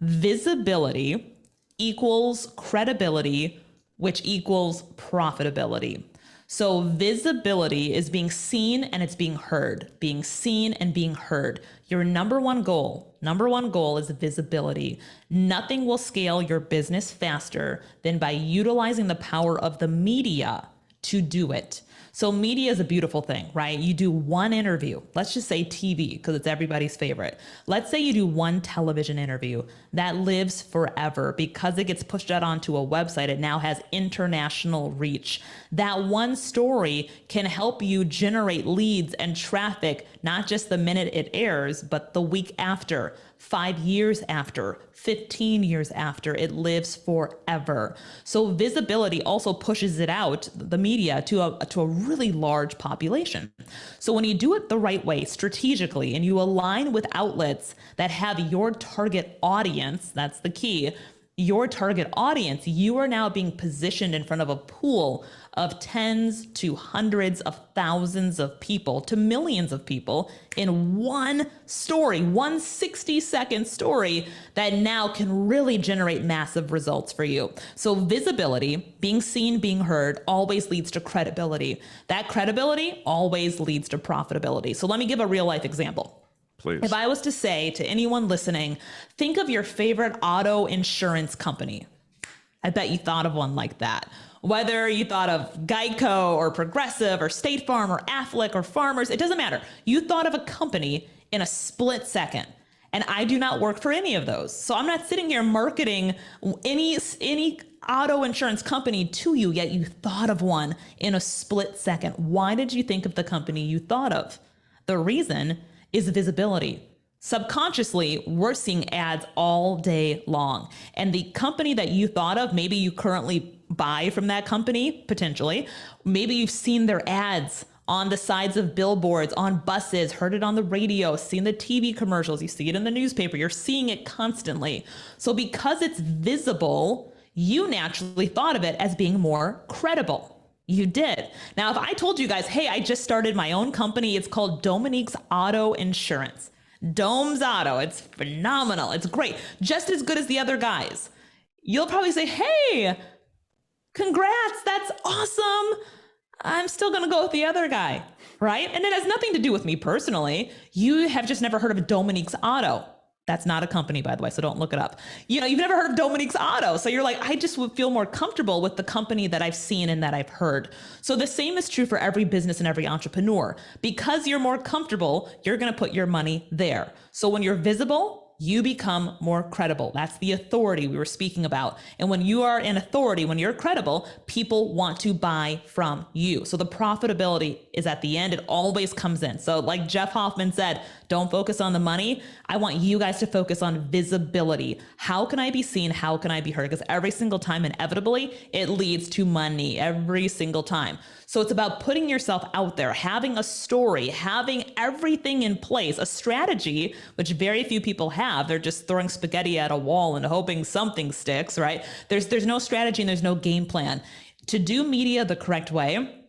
visibility equals credibility, which equals profitability. So visibility is being seen and it's being heard, being seen and being heard. Your number one goal is visibility. Nothing will scale your business faster than by utilizing the power of the media to do it. So media is a beautiful thing, right? You do one interview, let's just say TV, because it's everybody's favorite. Let's say you do one television interview that lives forever because it gets pushed out onto a website. It now has international reach. That one story can help you generate leads and traffic, not just the minute it airs, but the week after, 5 years after, 15 years after. It lives forever. So visibility also pushes it out, the media, to a really large population. So when you do it the right way, strategically, and you align with outlets that have your target audience, that's the key, your target audience, you are now being positioned in front of a pool of tens to hundreds of thousands of people to millions of people in one story, one 60-second story that now can really generate massive results for you. So visibility, being seen, being heard, always leads to credibility. That credibility always leads to profitability. So let me give a real life example. Please. If I was to say to anyone listening, think of your favorite auto insurance company. I bet you thought of one like that. Whether you thought of Geico or Progressive or State Farm or Aflac or Farmers, it doesn't matter. You thought of a company in a split second. And I do not work for any of those. So I'm not sitting here marketing any auto insurance company to you, yet you thought of one in a split second. Why did you think of the company you thought of? The reason is visibility. Subconsciously, we're seeing ads all day long. And the company that you thought of, maybe you currently buy from that company, potentially. Maybe you've seen their ads on the sides of billboards, on buses, heard it on the radio, seen the TV commercials, you see it in the newspaper, you're seeing it constantly. So because it's visible, you naturally thought of it as being more credible. You did. Now, if I told you guys, hey, I just started my own company, it's called Dhomonique's Auto Insurance. Dome's Auto, it's phenomenal. It's great. Just as good as the other guys. You'll probably say, hey, congrats, that's awesome. I'm still going to go with the other guy, right? And it has nothing to do with me personally. You have just never heard of Dhomonique's Auto. That's not a company, by the way, so don't look it up. You know, you've never heard of Dhomonique's Auto. So you're like, I just would feel more comfortable with the company that I've seen and that I've heard. So the same is true for every business and every entrepreneur. Because you're more comfortable, you're going to put your money there. So when you're visible, you become more credible. That's the authority we were speaking about. And when you are in authority, when you're credible, people want to buy from you. So the profitability is at the end. It always comes in. So like Jeff Hoffman said, don't focus on the money. I want you guys to focus on visibility. How can I be seen? How can I be heard? Because every single time, inevitably, it leads to money every single time. So it's about putting yourself out there, having a story, having everything in place, a strategy, which very few people have. They're just throwing spaghetti at a wall and hoping something sticks, right? There's no strategy and there's no game plan. To do media the correct way,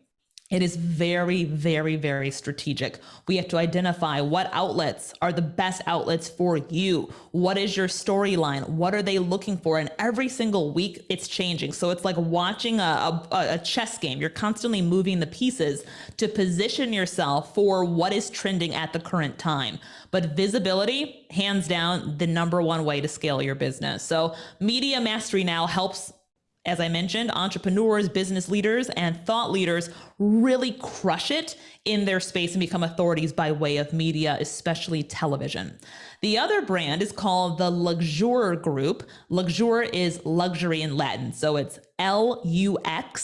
it is very, very, very strategic. We have to identify what outlets are the best outlets for you. What is your storyline? What are they looking for? And every single week it's changing. So it's like watching a chess game. You're constantly moving the pieces to position yourself for what is trending at the current time. But visibility, hands down, the number one way to scale your business. So Media Mastery now helps, as I mentioned, entrepreneurs, business leaders, and thought leaders really crush it in their space and become authorities by way of media, especially television. The other brand is called the Luxurer Group. Luxurer is luxury in Latin. So it's Luxure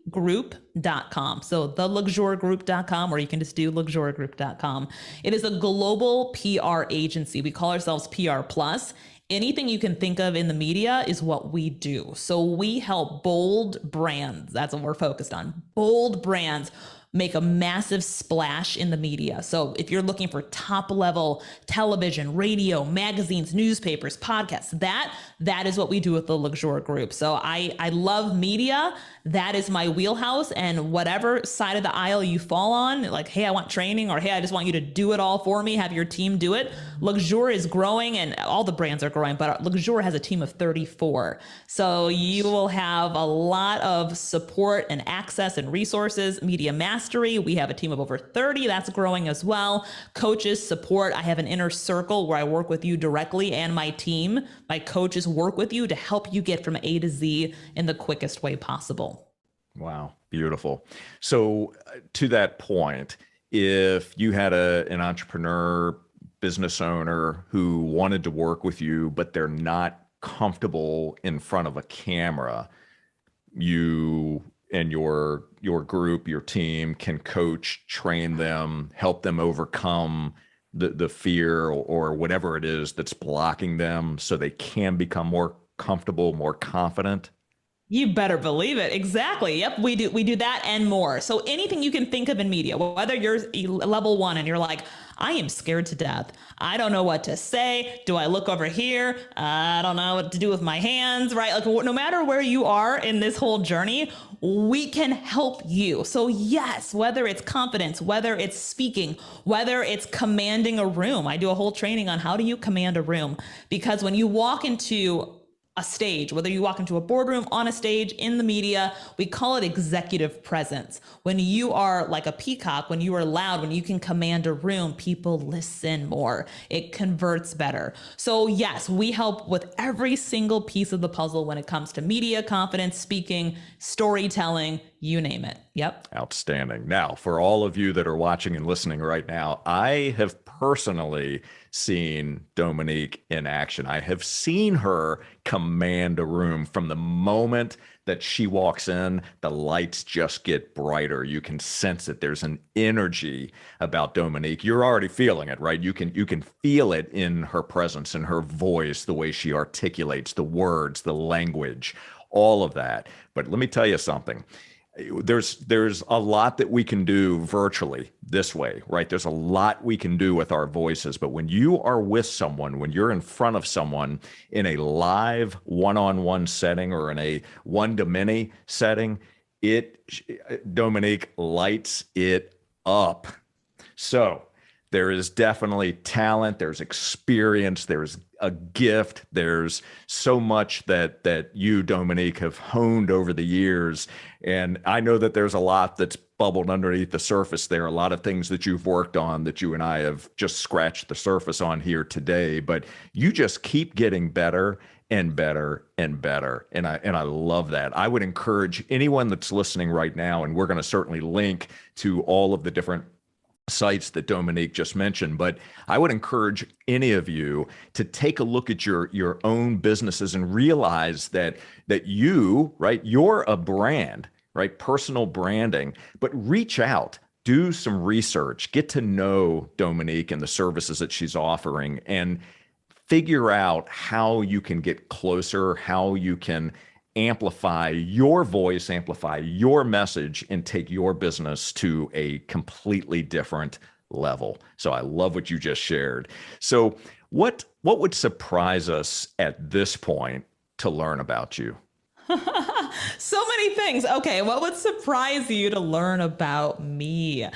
group.com. So theluxurergroup.com, or you can just do luxurergroup.com. It is a global PR agency. We call ourselves PR Plus. Anything you can think of in the media is what we do. So we help bold brands. That's what we're focused on. Bold brands make a massive splash in the media. So if you're looking for top level television, radio, magazines, newspapers, podcasts, that is what we do with the Luxurer Group. So I love media. That is my wheelhouse. And whatever side of the aisle you fall on, like, hey, I want training, or hey, I just want you to do it all for me, have your team do it. Luxurer is growing and all the brands are growing, but Luxurer has a team of 34. So you will have a lot of support and access and resources. Media Mastery, we have a team of over 30. That's growing as well. Coaches, support. I have an inner circle where I work with you directly, and my team, my coaches, work with you to help you get from A to Z in the quickest way possible. Wow. Beautiful. So to that point, if you had an entrepreneur, business owner who wanted to work with you, but they're not comfortable in front of a camera, you and your group, your team can coach, train them, help them overcome the fear or whatever it is that's blocking them so they can become more comfortable, more confident? You better believe it. Exactly. Yep. We do that and more. So anything you can think of in media, whether you're level one and you're like, I am scared to death. I don't know what to say. Do I look over here? I don't know what to do with my hands, right? Like no matter where you are in this whole journey, we can help you. So yes, whether it's confidence, whether it's speaking, whether it's commanding a room. I do a whole training on how do you command a room, because when you walk into a stage, whether you walk into a boardroom, on a stage, in the media, we call it executive presence. When you are like a peacock, when you are loud, when you can command a room, people listen more. It converts better. So yes, we help with every single piece of the puzzle when it comes to media, confidence, speaking, storytelling, you name it. Yep. Outstanding. Now, for all of you that are watching and listening right now, I have personally seen Dhomonique in action. I have seen her command a room. From the moment that she walks in, the lights just get brighter. You can sense it. There's an energy about Dhomonique. You're already feeling it, right? You can feel it in her presence, in her voice, the way she articulates the words, the language, all of that. But let me tell you something. There's a lot that we can do virtually this way, right? There's a lot we can do with our voices, but when you are with someone, when you're in front of someone in a live one-on-one setting or in a one-to-many setting, Dhomonique lights it up. So there is definitely talent, there's experience, there's a gift, there's so much that you, Dhomonique, have honed over the years. And I know that there's a lot that's bubbled underneath the surface there, a lot of things that you've worked on that you and I have just scratched the surface on here today. But you just keep getting better and better and better. And I love that. I would encourage anyone that's listening right now, and we're going to certainly link to all of the different sites that Dhomonique just mentioned, but I would encourage any of you to take a look at your own businesses and realize that you, right, you're a brand, right, personal branding, but reach out, do some research, get to know Dhomonique and the services that she's offering, and figure out how you can get closer, how you can amplify your voice, amplify your message, and take your business to a completely different level. So I love what you just shared. So what would surprise us at this point to learn about you? So many things. Okay, what would surprise you to learn about me?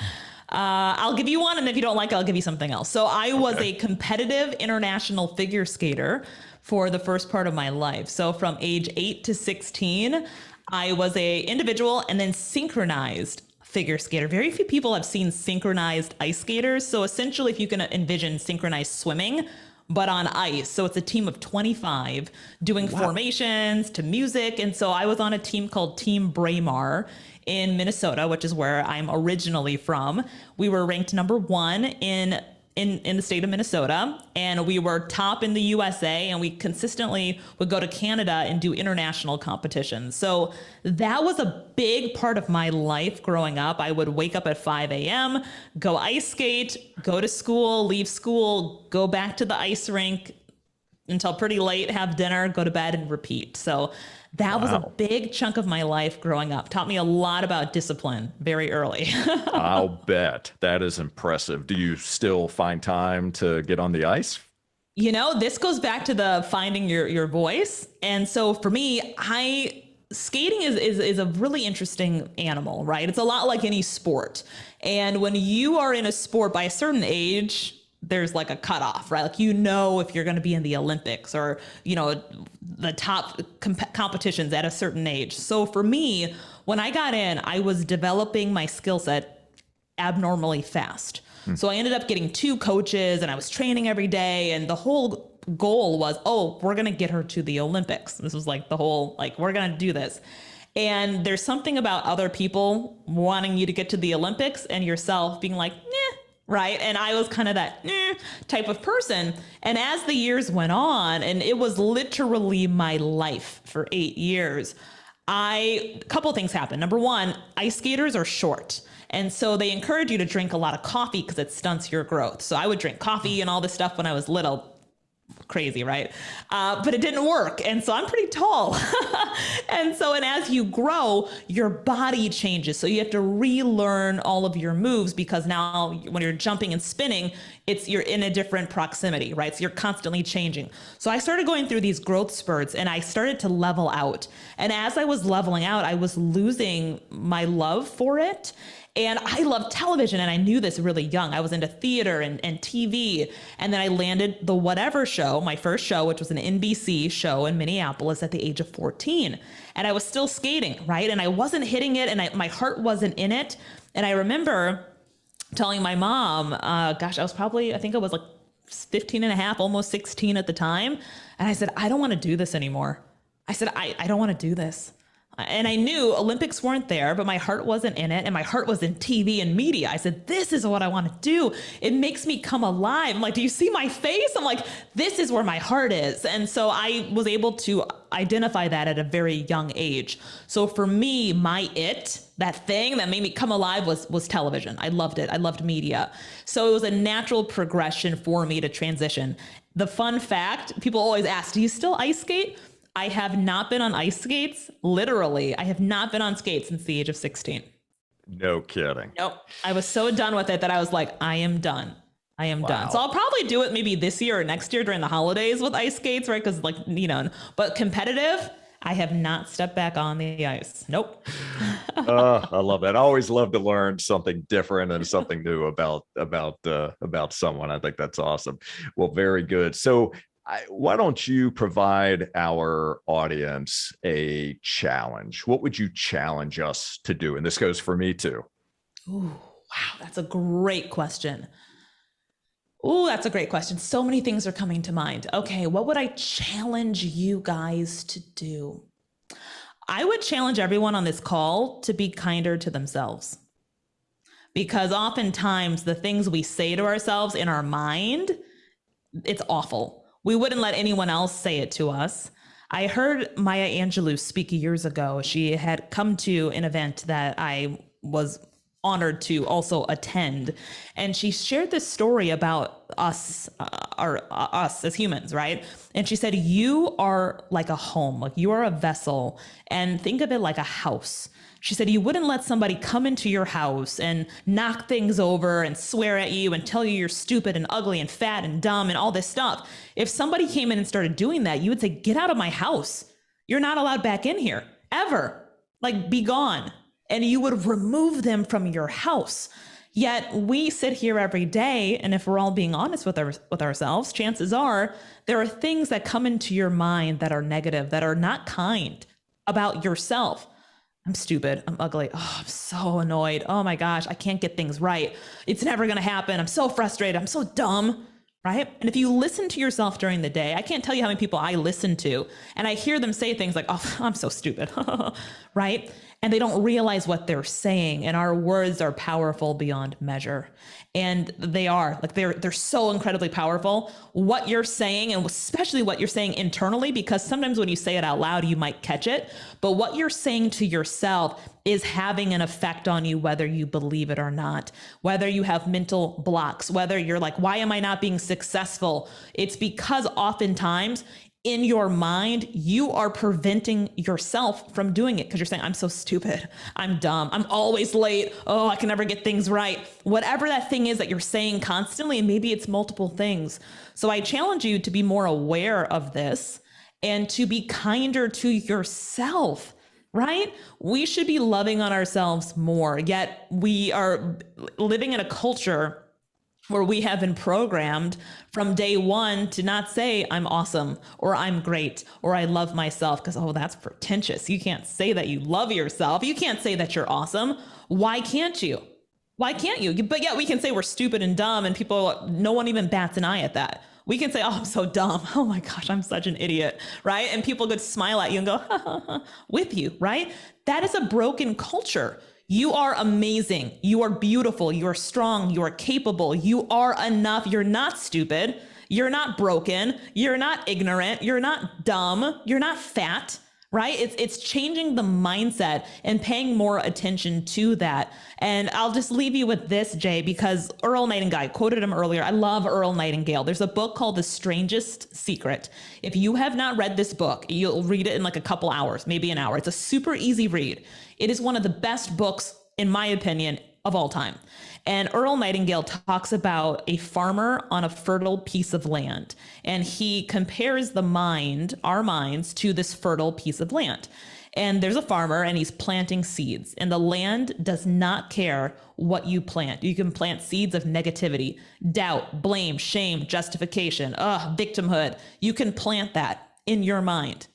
I'll give you one, and if you don't like it, I'll give you something else. So I was a competitive international figure skater for the first part of my life. So from age 8 to 16, I was a individual and then synchronized figure skater. Very few people have seen synchronized ice skaters. So essentially, if you can envision synchronized swimming, but on ice. So it's a team of 25 doing formations to music. And so I was on a team called Team Braemar in Minnesota, which is where I'm originally from. We were ranked number 1 in the state of Minnesota, and we were top in the USA, and we consistently would go to Canada and do international competitions. So that was a big part of my life growing up. I would wake up at 5 a.m., go ice skate, go to school, leave school, go back to the ice rink until pretty late, have dinner, go to bed, and repeat. So that was a big chunk of my life growing up. Taught me a lot about discipline very early. I'll bet. That is impressive. Do you still find time to get on the ice? You know, this goes back to the finding your voice. And so for me, skating is a really interesting animal, right? It's a lot like any sport. And when you are in a sport by a certain age, there's like a cutoff, right? Like, you know, if you're going to be in the Olympics or, you know, the top competitions at a certain age. So for me, when I got in, I was developing my skill set abnormally fast. So I ended up getting 2 coaches, and I was training every day. And the whole goal was, we're going to get her to the Olympics. This was like the whole, like, we're going to do this. And there's something about other people wanting you to get to the Olympics and yourself being like, right? And I was kind of that type of person. And as the years went on, and it was literally my life for 8 years, a couple things happened. Number one, ice skaters are short. And so they encourage you to drink a lot of coffee because it stunts your growth. So I would drink coffee and all this stuff when I was little. Crazy, right? But it didn't work. And so I'm pretty tall. and as you grow, your body changes. So you have to relearn all of your moves because now when you're jumping and spinning, you're in a different proximity, right? So you're constantly changing. So I started going through these growth spurts and I started to level out. And as I was leveling out, I was losing my love for it. And I love television, and I knew this really young. I was into theater and TV, and then I landed the Whatever show, my first show, which was an NBC show in Minneapolis at the age of 14. And I was still skating, right? And I wasn't hitting it, and my heart wasn't in it. And I remember telling my mom, I think I was like 15 and a half, almost 16 at the time. And I said, I don't want to do this anymore. I said, I don't want to do this. And I knew Olympics weren't there, but my heart wasn't in it. And my heart was in TV and media. I said, this is what I want to do. It makes me come alive. I'm like, do you see my face? I'm like, this is where my heart is. And so I was able to identify that at a very young age. So for me, that thing that made me come alive was television. I loved it. I loved media. So it was a natural progression for me to transition. The fun fact, people always ask, do you still ice skate? I have not been on ice skates. Literally, I have not been on skates since the age of 16. No kidding. Nope. I was so done with it that I was like, I am done. I am done. So I'll probably do it maybe this year or next year during the holidays with ice skates, right? Because but competitive, I have not stepped back on the ice. Nope. I love that. I always love to learn something different and something new about someone. I think that's awesome. Well, very good. So why don't you provide our audience a challenge? What would you challenge us to do? And this goes for me too. Ooh, wow. That's a great question. So many things are coming to mind. Okay. What would I challenge you guys to do? I would challenge everyone on this call to be kinder to themselves. Because oftentimes the things we say to ourselves in our mind, it's awful. We wouldn't let anyone else say it to us. I heard Maya Angelou speak years ago. She had come to an event that I was honored to also attend. And she shared this story about us as humans, right? And she said, you are like a home, like you are a vessel, and think of it like a house. She said, you wouldn't let somebody come into your house and knock things over and swear at you and tell you you're stupid and ugly and fat and dumb and all this stuff. If somebody came in and started doing that, you would say, get out of my house. You're not allowed back in here, ever. Like, be gone. And you would remove them from your house. Yet we sit here every day, and if we're all being honest with ourselves, chances are there are things that come into your mind that are negative, that are not kind about yourself. I'm stupid. I'm ugly. Oh, I'm so annoyed. Oh my gosh, I can't get things right. It's never going to happen. I'm so frustrated. I'm so dumb, right? And if you listen to yourself during the day, I can't tell you how many people I listen to, and I hear them say things like, oh, I'm so stupid, right? And they don't realize what they're saying. And our words are powerful beyond measure. And they are, like, they're so incredibly powerful. What you're saying, and especially what you're saying internally, because sometimes when you say it out loud, you might catch it. But what you're saying to yourself is having an effect on you, whether you believe it or not, whether you have mental blocks, whether you're like, why am I not being successful? It's because oftentimes in your mind, you are preventing yourself from doing it because you're saying, I'm so stupid. I'm dumb. I'm always late. Oh, I can never get things right. Whatever that thing is that you're saying constantly, and maybe it's multiple things. So I challenge you to be more aware of this and to be kinder to yourself, right? We should be loving on ourselves more, yet we are living in a culture where we have been programmed from day one to not say I'm awesome or I'm great or I love myself, because, oh, that's pretentious. You can't say that you love yourself. You can't say that you're awesome. Why can't you? Why can't you? But yet we can say we're stupid and dumb, and no one even bats an eye at that. We can say, oh, I'm so dumb. Oh my gosh, I'm such an idiot, right? And people could smile at you and go, ha, ha, ha, with you, right? That is a broken culture. You are amazing. You are beautiful. You are strong. You are capable. You are enough. You're not stupid. You're not broken. You're not ignorant. You're not dumb. You're not fat, right? It's changing the mindset and paying more attention to that. And I'll just leave you with this, Jay, because Earl Nightingale, I quoted him earlier. I love Earl Nightingale. There's a book called The Strangest Secret. If you have not read this book, you'll read it in like a couple hours, maybe an hour. It's a super easy read. It is one of the best books, in my opinion, of all time. And Earl Nightingale talks about a farmer on a fertile piece of land. And he compares the mind, our minds, to this fertile piece of land. And there's a farmer and he's planting seeds. And the land does not care what you plant. You can plant seeds of negativity, doubt, blame, shame, justification, victimhood. You can plant that in your mind.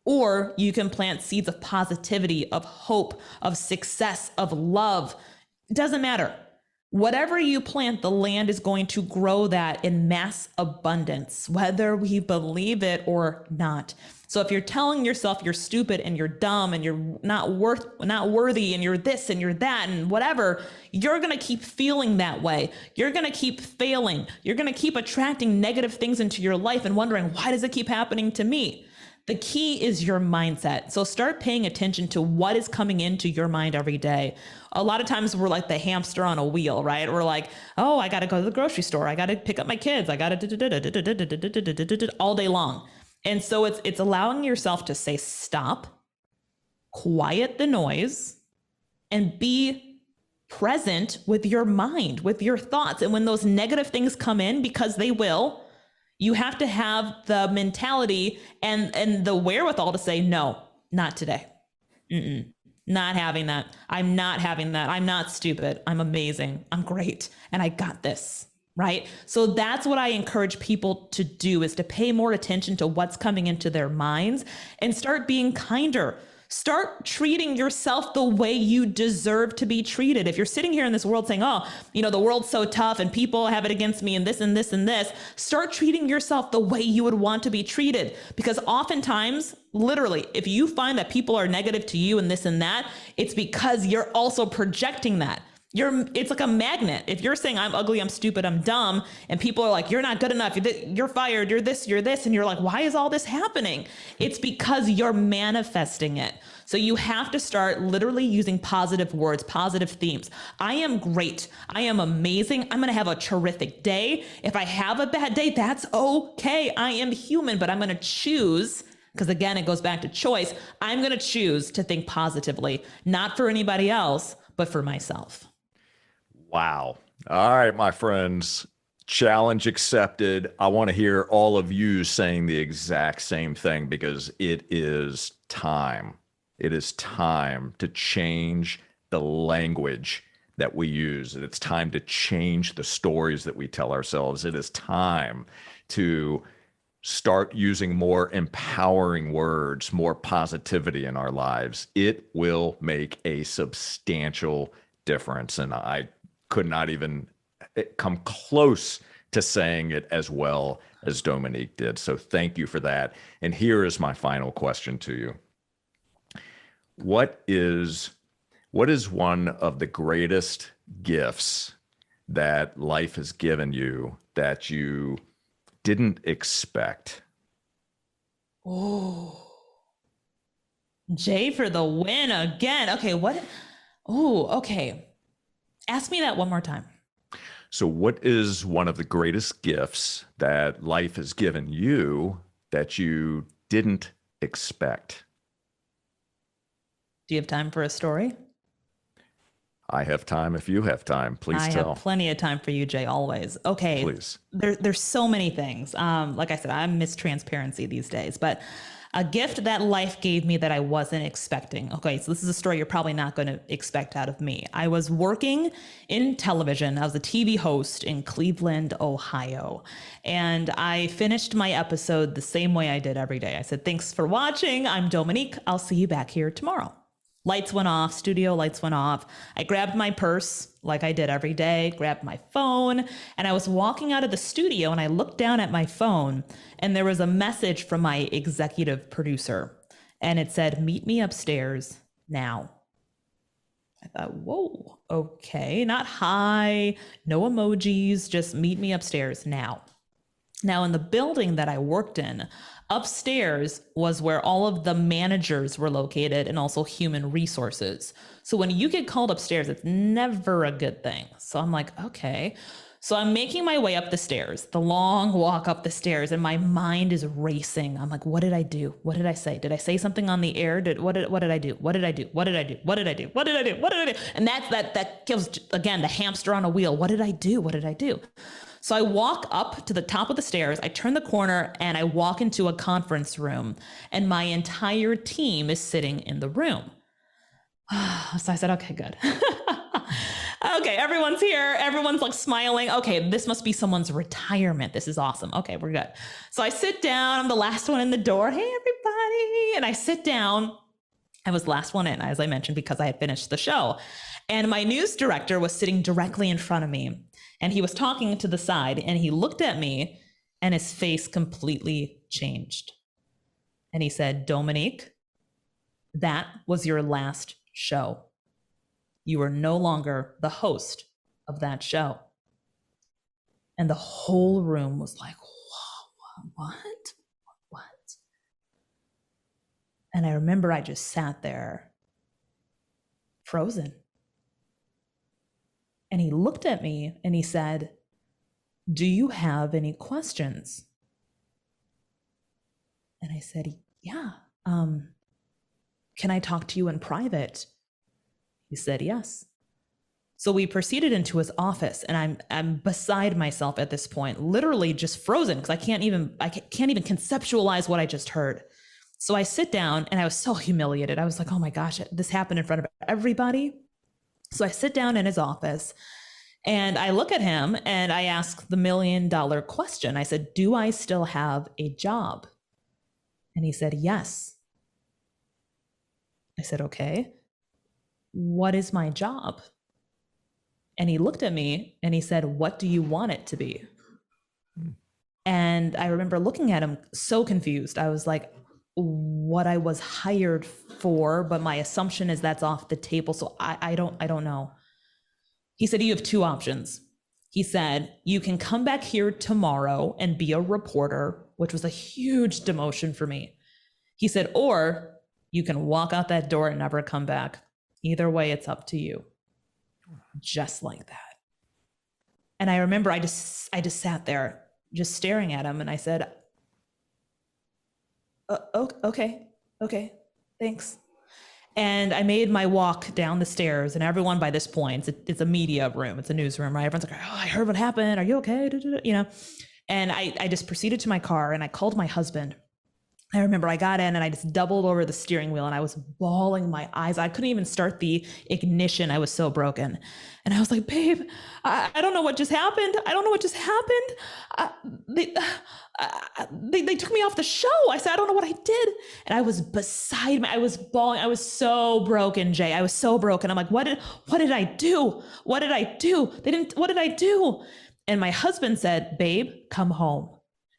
Or you can plant seeds of positivity, of hope, of success, of love. It doesn't matter. Whatever you plant, the land is going to grow that in mass abundance, whether we believe it or not. So if you're telling yourself you're stupid and you're dumb and you're not worthy and you're this and you're that and whatever, you're going to keep feeling that way. You're going to keep failing. You're going to keep attracting negative things into your life and wondering, why does it keep happening to me? The key is your mindset. So start paying attention to what is coming into your mind every day. A lot of times we're like the hamster on a wheel, right? We're like, oh, I got to go to the grocery store. I got to pick up my kids. I got to all day long. And so it's allowing yourself to say, stop, quiet the noise, and be present with your mind, with your thoughts. And when those negative things come in, because they will, you have to have the mentality and the wherewithal to say, no, not today. Not having that. I'm not having that. I'm not stupid. I'm amazing. I'm great. And I got this, right? So that's what I encourage people to do, is to pay more attention to what's coming into their minds and start being kinder. Start treating yourself the way you deserve to be treated. If you're sitting here in this world saying, oh, the world's so tough and people have it against me and this and this and this, start treating yourself the way you would want to be treated. Because oftentimes, literally, if you find that people are negative to you and this and that, it's because you're also projecting that. It's like a magnet. If you're saying I'm ugly, I'm stupid, I'm dumb, and people are like, you're not good enough, you're fired, you're this, and you're like, why is all this happening? It's because you're manifesting it. So you have to start literally using positive words, positive themes. I am great. I am amazing. I'm going to have a terrific day. If I have a bad day, that's okay. I am human, but I'm going to choose, because again, it goes back to choice. I'm going to choose to think positively, not for anybody else, but for myself. Wow. All right, my friends, challenge accepted. I want to hear all of you saying the exact same thing, because it is time. It is time to change the language that we use. It's time to change the stories that we tell ourselves. It is time to start using more empowering words, more positivity in our lives. It will make a substantial difference. And I could not even come close to saying it as well as Dhomonique did. So thank you for that. And here is my final question to you. What is one of the greatest gifts that life has given you that you didn't expect? Oh, Jay for the win again. Okay, what? Oh, okay. Ask me that one more time. So what is one of the greatest gifts that life has given you that you didn't expect? Do you have time for a story? I have time if you have time. Please tell. I have plenty of time for you, Jay, always. Okay. Please. There's so many things. Like I said, I miss transparency these days, but a gift that life gave me that I wasn't expecting. Okay, so this is a story you're probably not going to expect out of me. I was working in television. I was a TV host in Cleveland, Ohio. And I finished my episode the same way I did every day. I said, thanks for watching. I'm Dhomonique. I'll see you back here tomorrow. Lights went off, studio lights went off. I grabbed my purse like I did every day, grabbed my phone, and I was walking out of the studio and I looked down at my phone and there was a message from my executive producer and it said, meet me upstairs now. I thought, whoa, okay, not hi, no emojis, just meet me upstairs now. Now, in the building that I worked in, Upstairs was where all of the managers were located and also human resources. So when you get called upstairs, it's never a good thing. So I'm like, okay. So I'm making my way up the stairs, the long walk up the stairs, and my mind is racing. I'm like, what did I do? What did I say? Did I say something on the air? What did I do? What did I do? What did I do? What did I do? What did I do? What did I do? And that gives, again, the hamster on a wheel. What did I do? What did I do? So I walk up to the top of the stairs, I turn the corner, and I walk into a conference room, and my entire team is sitting in the room. So I said, okay, good. Okay, everyone's here. Everyone's like smiling. Okay, this must be someone's retirement. This is awesome. Okay, we're good. So I sit down. I'm the last one in the door. Hey, everybody. And I sit down. I was the last one in, as I mentioned, because I had finished the show. And my news director was sitting directly in front of me. And he was talking to the side, and he looked at me, and his face completely changed. And he said, Dominique, that was your last show. You are no longer the host of that show. And the whole room was like, whoa, what? And I remember I just sat there, frozen. And he looked at me and he said, do you have any questions? And I said, yeah. Can I talk to you in private? He said, yes. So we proceeded into his office, and I'm beside myself at this point, literally just frozen, because I can't even conceptualize what I just heard. So I sit down, and I was so humiliated. I was like, oh my gosh, this happened in front of everybody. So I sit down in his office, and I look at him, and I ask the $1 million question. I said, do I still have a job? And he said, yes. I said, okay, what is my job? And he looked at me and he said, what do you want it to be? And I remember looking at him so confused. I was like, what I was hired for, but my assumption is that's off the table. So I don't know. He said, you have two options. He said, you can come back here tomorrow and be a reporter, which was a huge demotion for me. He said, or you can walk out that door and never come back. Either way, it's up to you. Just like that. And I remember I just sat there just staring at him, and I said, okay, thanks. And I made my walk down the stairs, and everyone by this point, it's a media room, it's a newsroom, right? Everyone's like, oh, I heard what happened. Are you okay? You know? And I just proceeded to my car, and I called my husband. I remember I got in and I just doubled over the steering wheel, and I was bawling my eyes. I couldn't even start the ignition. I was so broken. And I was like, babe, I don't know what just happened. I don't know what just happened. They took me off the show. I said, I don't know what I did. And I was beside me. I was bawling. I was so broken, Jay. I was so broken. I'm like, what did I do? What did I do? What did I do? And my husband said, babe, come home.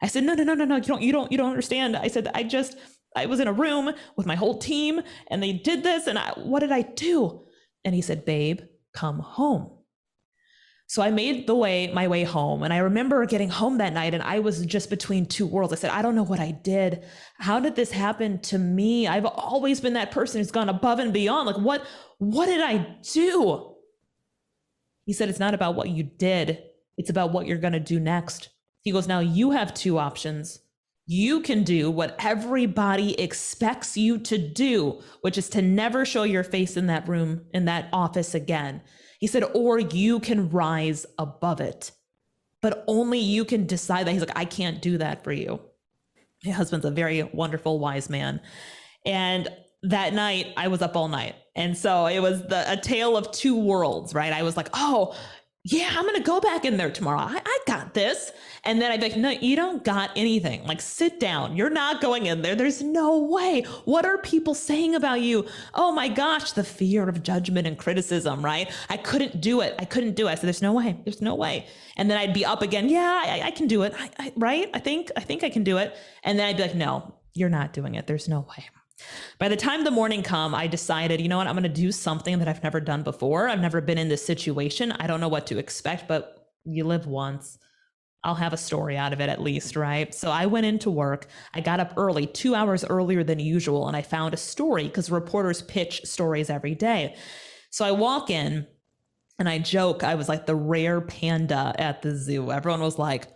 I said, no, you don't understand. I said, I was in a room with my whole team, and they did this, and what did I do? And he said, babe, come home. So I made my way home, and I remember getting home that night, and I was just between two worlds. I said, I don't know what I did. How did this happen to me? I've always been that person who's gone above and beyond. Like, what did I do? He said, it's not about what you did. It's about what you're going to do next. He goes, now you have two options. You can do what everybody expects you to do, which is to never show your face in that room, in that office again. He said, or you can rise above it, but only you can decide that. He's like, I can't do that for you. My husband's a very wonderful, wise man. And that night I was up all night. And so it was a tale of two worlds, right? I was like, oh, yeah, I'm going to go back in there tomorrow. I got this. And then I'd be like, no, you don't got anything. Like, sit down. You're not going in there. There's no way. What are people saying about you? Oh my gosh, the fear of judgment and criticism, right? I couldn't do it. I said, there's no way. There's no way. And then I'd be up again. Yeah, I can do it. Right? I think I can do it. And then I'd be like, no, you're not doing it. There's no way. By the time the morning come, I decided, you know what, I'm going to do something that I've never done before. I've never been in this situation. I don't know what to expect, but you live once. I'll have a story out of it at least, right? So I went into work. I got up early, 2 hours earlier than usual, and I found a story because reporters pitch stories every day. So I walk in and I joke, I was like the rare panda at the zoo. Everyone was like,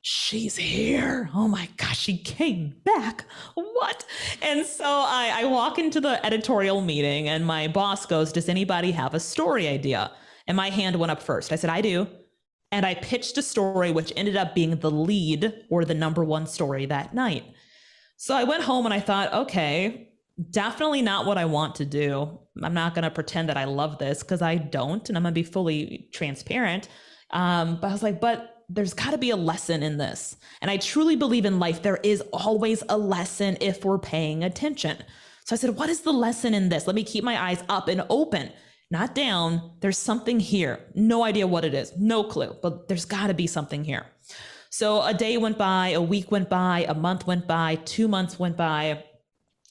she's here. Oh my gosh, she came back. What? And so I walk into the editorial meeting and my boss goes, does anybody have a story idea? And my hand went up first. I said, I do. And I pitched a story which ended up being the lead or the number one story that night. So I went home and I thought, okay, definitely not what I want to do. I'm not going to pretend that I love this because I don't, and I'm going to be fully transparent. But I was like, but there's got to be a lesson in this. And I truly believe in life, there is always a lesson if we're paying attention. So I said, what is the lesson in this? Let me keep my eyes up and open, not down. There's something here. No idea what it is. No clue, but there's got to be something here. So a day went by, a week went by, a month went by, 2 months went by.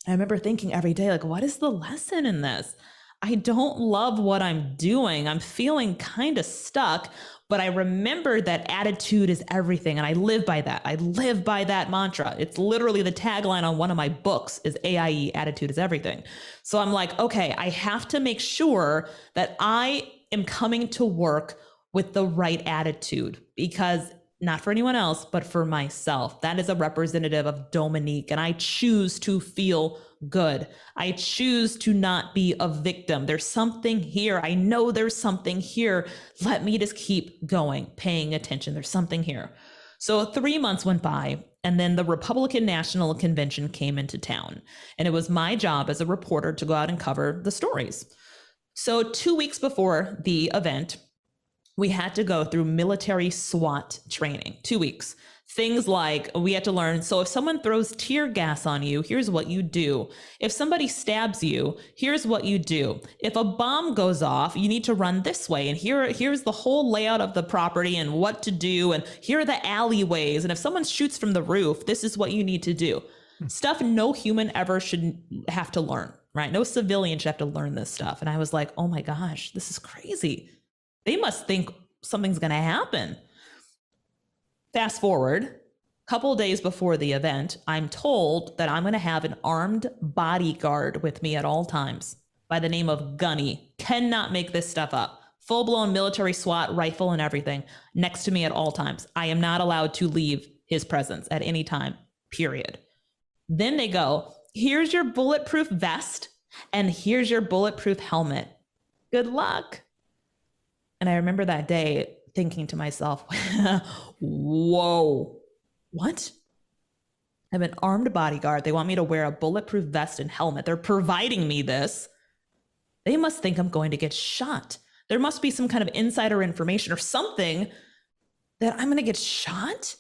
I remember thinking every day, like, what is the lesson in this? I don't love what I'm doing. I'm feeling kind of stuck, but I remember that attitude is everything. And I live by that. I live by that mantra. It's literally the tagline on one of my books is AIE, attitude is everything. So I'm like, okay, I have to make sure that I am coming to work with the right attitude, because not for anyone else, but for myself. That is a representative of Dhomonique, and I choose to feel good. I choose to not be a victim. There's something here. I know there's something here. Let me just keep going, paying attention. There's something here. So 3 months went by, and then the Republican National Convention came into town, and it was my job as a reporter to go out and cover the stories. So 2 weeks before the event, we had to go through military SWAT training, 2 weeks. Things like we had to learn, so if someone throws tear gas on you, here's what you do. If somebody stabs you, here's what you do. If a bomb goes off, you need to run this way. And here's the whole layout of the property and what to do. And here are the alleyways. And if someone shoots from the roof, this is what you need to do. Stuff no human ever should have to learn, right? No civilian should have to learn this stuff. And I was like, oh my gosh, this is crazy. They must think something's going to happen. Fast forward, a couple of days before the event, I'm told that I'm going to have an armed bodyguard with me at all times by the name of Gunny. Cannot make this stuff up. Full-blown military SWAT, rifle and everything next to me at all times. I am not allowed to leave his presence at any time, period. Then they go, here's your bulletproof vest and here's your bulletproof helmet. Good luck. And I remember that day thinking to myself, whoa, what? I'm an armed bodyguard. They want me to wear a bulletproof vest and helmet. They're providing me this. They must think I'm going to get shot. There must be some kind of insider information or something that I'm going to get shot.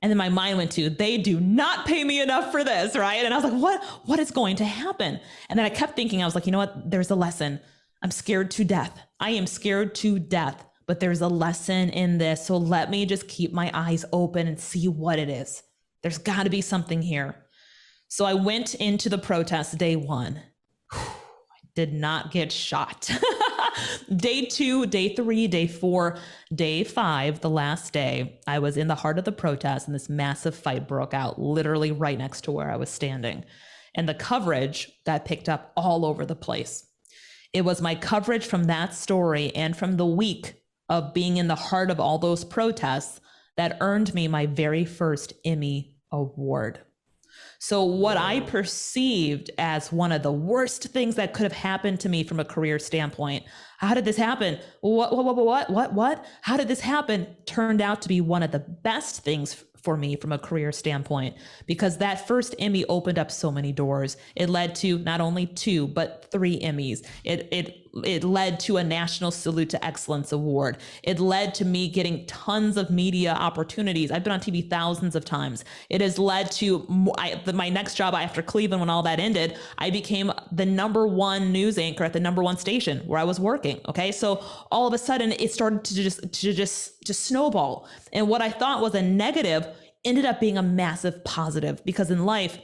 And then my mind went to, they do not pay me enough for this, right? And I was like, what is going to happen? And then I kept thinking, I was like, you know what? There's a lesson. I'm scared to death. I am scared to death, but there's a lesson in this. So let me just keep my eyes open and see what it is. There's got to be something here. So I went into the protest day one. I did not get shot. Day 2, day 3, day 4, day 5, the last day, I was in the heart of the protest and this massive fight broke out literally right next to where I was standing. And the coverage got picked up all over the place. It was my coverage from that story and from the week of being in the heart of all those protests that earned me my very first Emmy award. So what I perceived as one of the worst things that could have happened to me from a career standpoint, how did this happen? What? How did this happen? Turned out to be one of the best things for me from a career standpoint, because that first Emmy opened up so many doors. It led to not only 2, but 3 Emmys. It led to a National Salute to Excellence Award. It led to me getting tons of media opportunities. I've been on TV thousands of times. It has led to my next job after Cleveland, when all that ended, I became the #1 news anchor at the #1 station where I was working. Okay. So all of a sudden it started to just snowball. And what I thought was a negative ended up being a massive positive, because in life,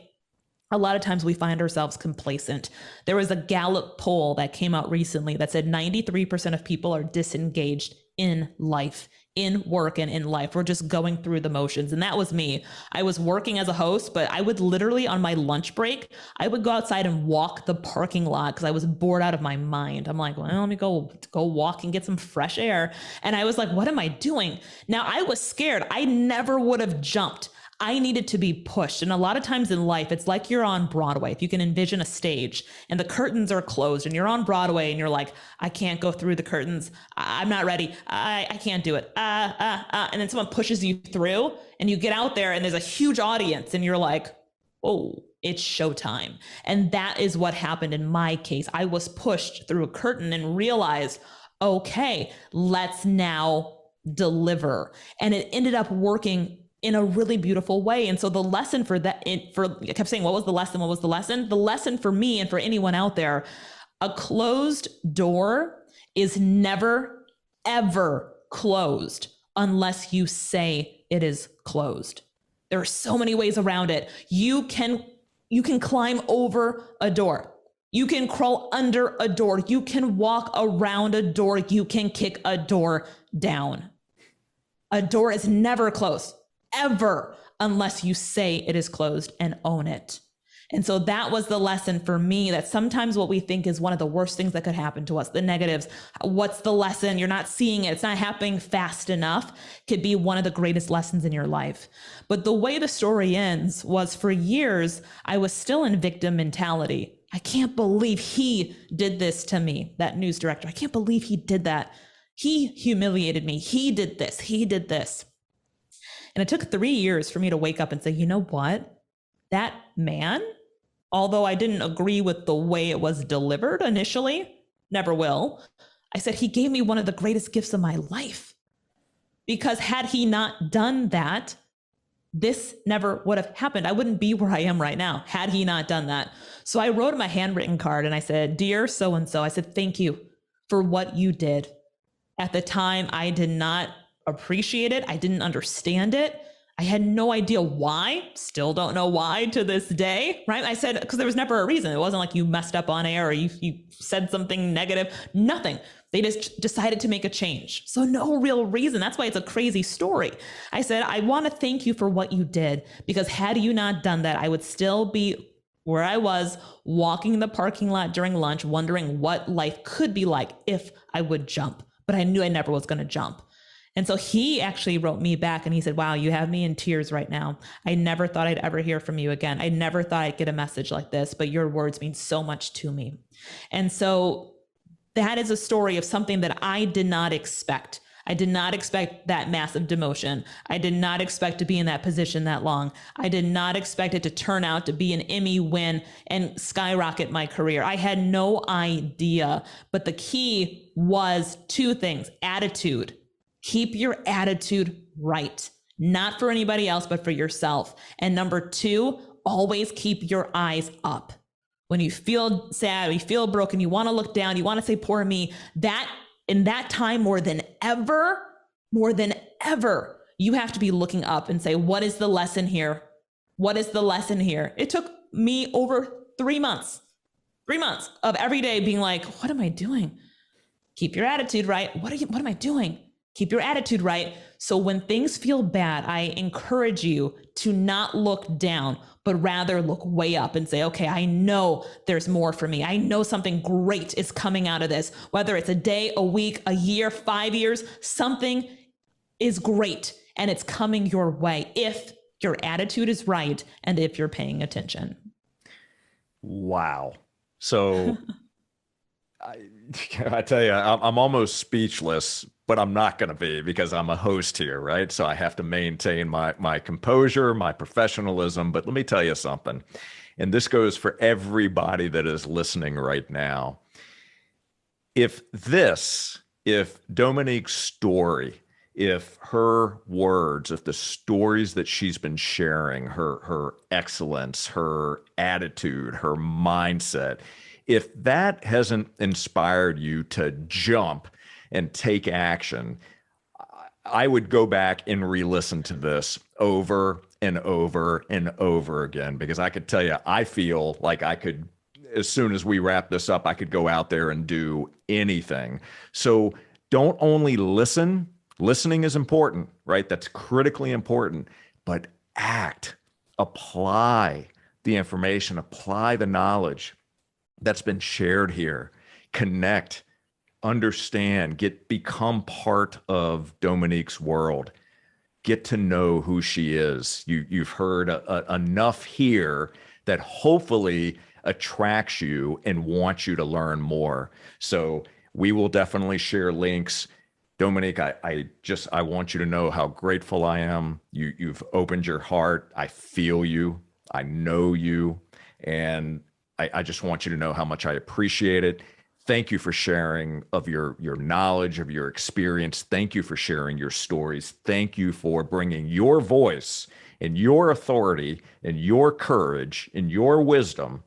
a lot of times we find ourselves complacent. There was a Gallup poll that came out recently that said 93% of people are disengaged in life, in work and in life. We're just going through the motions. And that was me. I was working as a host, but I would literally on my lunch break, I would go outside and walk the parking lot because I was bored out of my mind. I'm like, well, let me go walk and get some fresh air. And I was like, what am I doing? Now I was scared. I never would have jumped. I needed to be pushed. And a lot of times in life, it's like you're on Broadway. If you can envision a stage and the curtains are closed and you're on Broadway and you're like, I can't go through the curtains. I'm not ready. I can't do it. And then someone pushes you through and you get out there and there's a huge audience and you're like, oh, it's showtime. And that is what happened in my case. I was pushed through a curtain and realized, okay, let's now deliver. And it ended up working in a really beautiful way. And so the lesson for that, I kept saying, what was the lesson? What was the lesson? The lesson for me and for anyone out there, a closed door is never, ever closed unless you say it is closed. There are so many ways around it. You can climb over a door. You can crawl under a door. You can walk around a door. You can kick a door down. A door is never closed. Ever, unless you say it is closed and own it. And so that was the lesson for me, that sometimes what we think is one of the worst things that could happen to us, the negatives. What's the lesson? You're not seeing it. It's not happening fast enough. Could be one of the greatest lessons in your life. But the way the story ends was, for years, I was still in victim mentality. I can't believe he did this to me, that news director. I can't believe he did that. He humiliated me. He did this. He did this. And it took 3 years for me to wake up and say, you know what? That man, although I didn't agree with the way it was delivered initially, never will. I said, he gave me one of the greatest gifts of my life. Because had he not done that, this never would have happened. I wouldn't be where I am right now had he not done that. So I wrote him a handwritten card and I said, dear so-and-so, I said, thank you for what you did. At the time, I did not appreciate it. I didn't understand it. I had no idea why. Still don't know why to this day, right? I said, because there was never a reason. It wasn't like you messed up on air or you said something negative. Nothing. They just decided to make a change. So no real reason. That's why it's a crazy story. I said, I want to thank you for what you did, because had you not done that, I would still be where I was, walking the parking lot during lunch, wondering what life could be like if I would jump. But I knew I never was going to jump. And so he actually wrote me back and he said, wow, you have me in tears right now. I never thought I'd ever hear from you again. I never thought I'd get a message like this, but your words mean so much to me. And so that is a story of something that I did not expect. I did not expect that massive demotion. I did not expect to be in that position that long. I did not expect it to turn out to be an Emmy win and skyrocket my career. I had no idea. But the key was two things: attitude. Keep your attitude right, not for anybody else, but for yourself. And number two, always keep your eyes up. When you feel sad, you feel broken, you want to look down, you want to say, poor me, that in that time more than ever, you have to be looking up and say, what is the lesson here? What is the lesson here? It took me over 3 months of every day being like, what am I doing? Keep your attitude right. What am I doing? Keep your attitude right. So when things feel bad, I encourage you to not look down, but rather look way up and say, okay, I know there's more for me. I know something great is coming out of this. Whether it's a day, a week, a year, 5 years, something is great and it's coming your way if your attitude is right and if you're paying attention. Wow. So I tell you, I'm almost speechless, but I'm not going to be, because I'm a host here, right? So I have to maintain my composure, my professionalism. But let me tell you something, and this goes for everybody that is listening right now. If Dhomonique's story, if her words, if the stories that she's been sharing, her excellence, her attitude, her mindset, if that hasn't inspired you to jump and take action, I would go back and re-listen to this over and over and over again, because I could tell you, I feel like I could, as soon as we wrap this up, I could go out there and do anything. So don't only listen. Listening is important, right? That's critically important, but act, apply the information, apply the knowledge that's been shared here, connect, understand, become part of Dhomonique's world, get to know who she is. You've heard enough here that hopefully attracts you and wants you to learn more. So we will definitely share links. Dhomonique, I want you to know how grateful I am. You've opened your heart. I feel you. I know you. And I just want you to know how much I appreciate it. Thank you for sharing of your knowledge, of your experience. Thank you for sharing your stories. Thank you for bringing your voice and your authority and your courage and your wisdom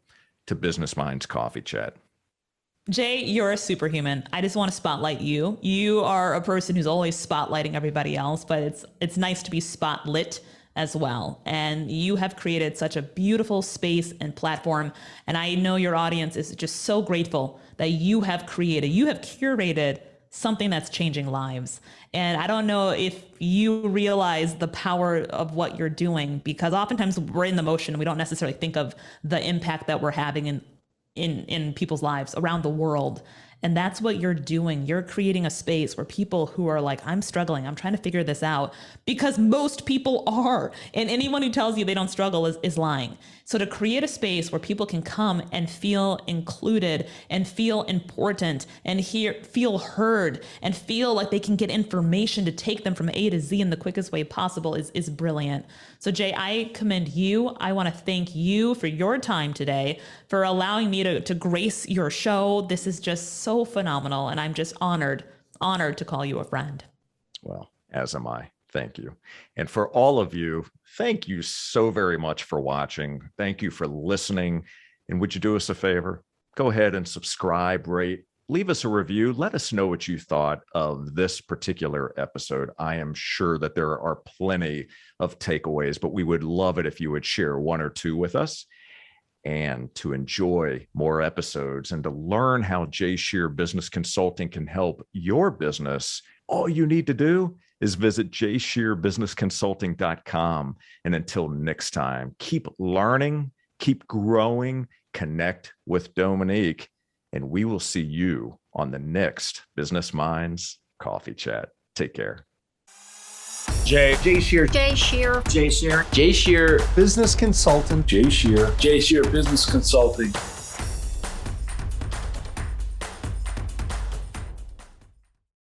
to Business Minds Coffee Chat. Jay, you're a superhuman. I just want to spotlight you. You are a person who's always spotlighting everybody else, but it's nice to be spotlit as well. And you have created such a beautiful space and platform. And I know your audience is just so grateful that you have curated something that's changing lives. And I don't know if you realize the power of what you're doing, because oftentimes we're in the motion and we don't necessarily think of the impact that we're having in people's lives around the world. And that's what you're doing. You're creating a space where people who are like, I'm struggling, I'm trying to figure this out, because most people are. And anyone who tells you they don't struggle is lying. So to create a space where people can come and feel included and feel important and feel heard and feel like they can get information to take them from A to Z in the quickest way possible is brilliant. So Jay, I commend you. I want to thank you for your time today, for allowing me to grace your show. This is just so phenomenal. And I'm just honored to call you a friend. Well, as am I. Thank you. And for all of you, thank you so very much for watching. Thank you for listening. And would you do us a favor? Go ahead and subscribe, rate, leave us a review. Let us know what you thought of this particular episode. I am sure that there are plenty of takeaways, but we would love it if you would share one or two with us. And to enjoy more episodes and to learn how Jay Shear Business Consulting can help your business, all you need to do is visit jayshearbusinessconsulting.com. And until next time, keep learning, keep growing, connect with Dhomonique, and we will see you on the next Business Minds Coffee Chat. Take care. Jay Shear. Jay Shear. Jay Shear. Jay Shear Business Consultant. Jay Shear Business Consulting.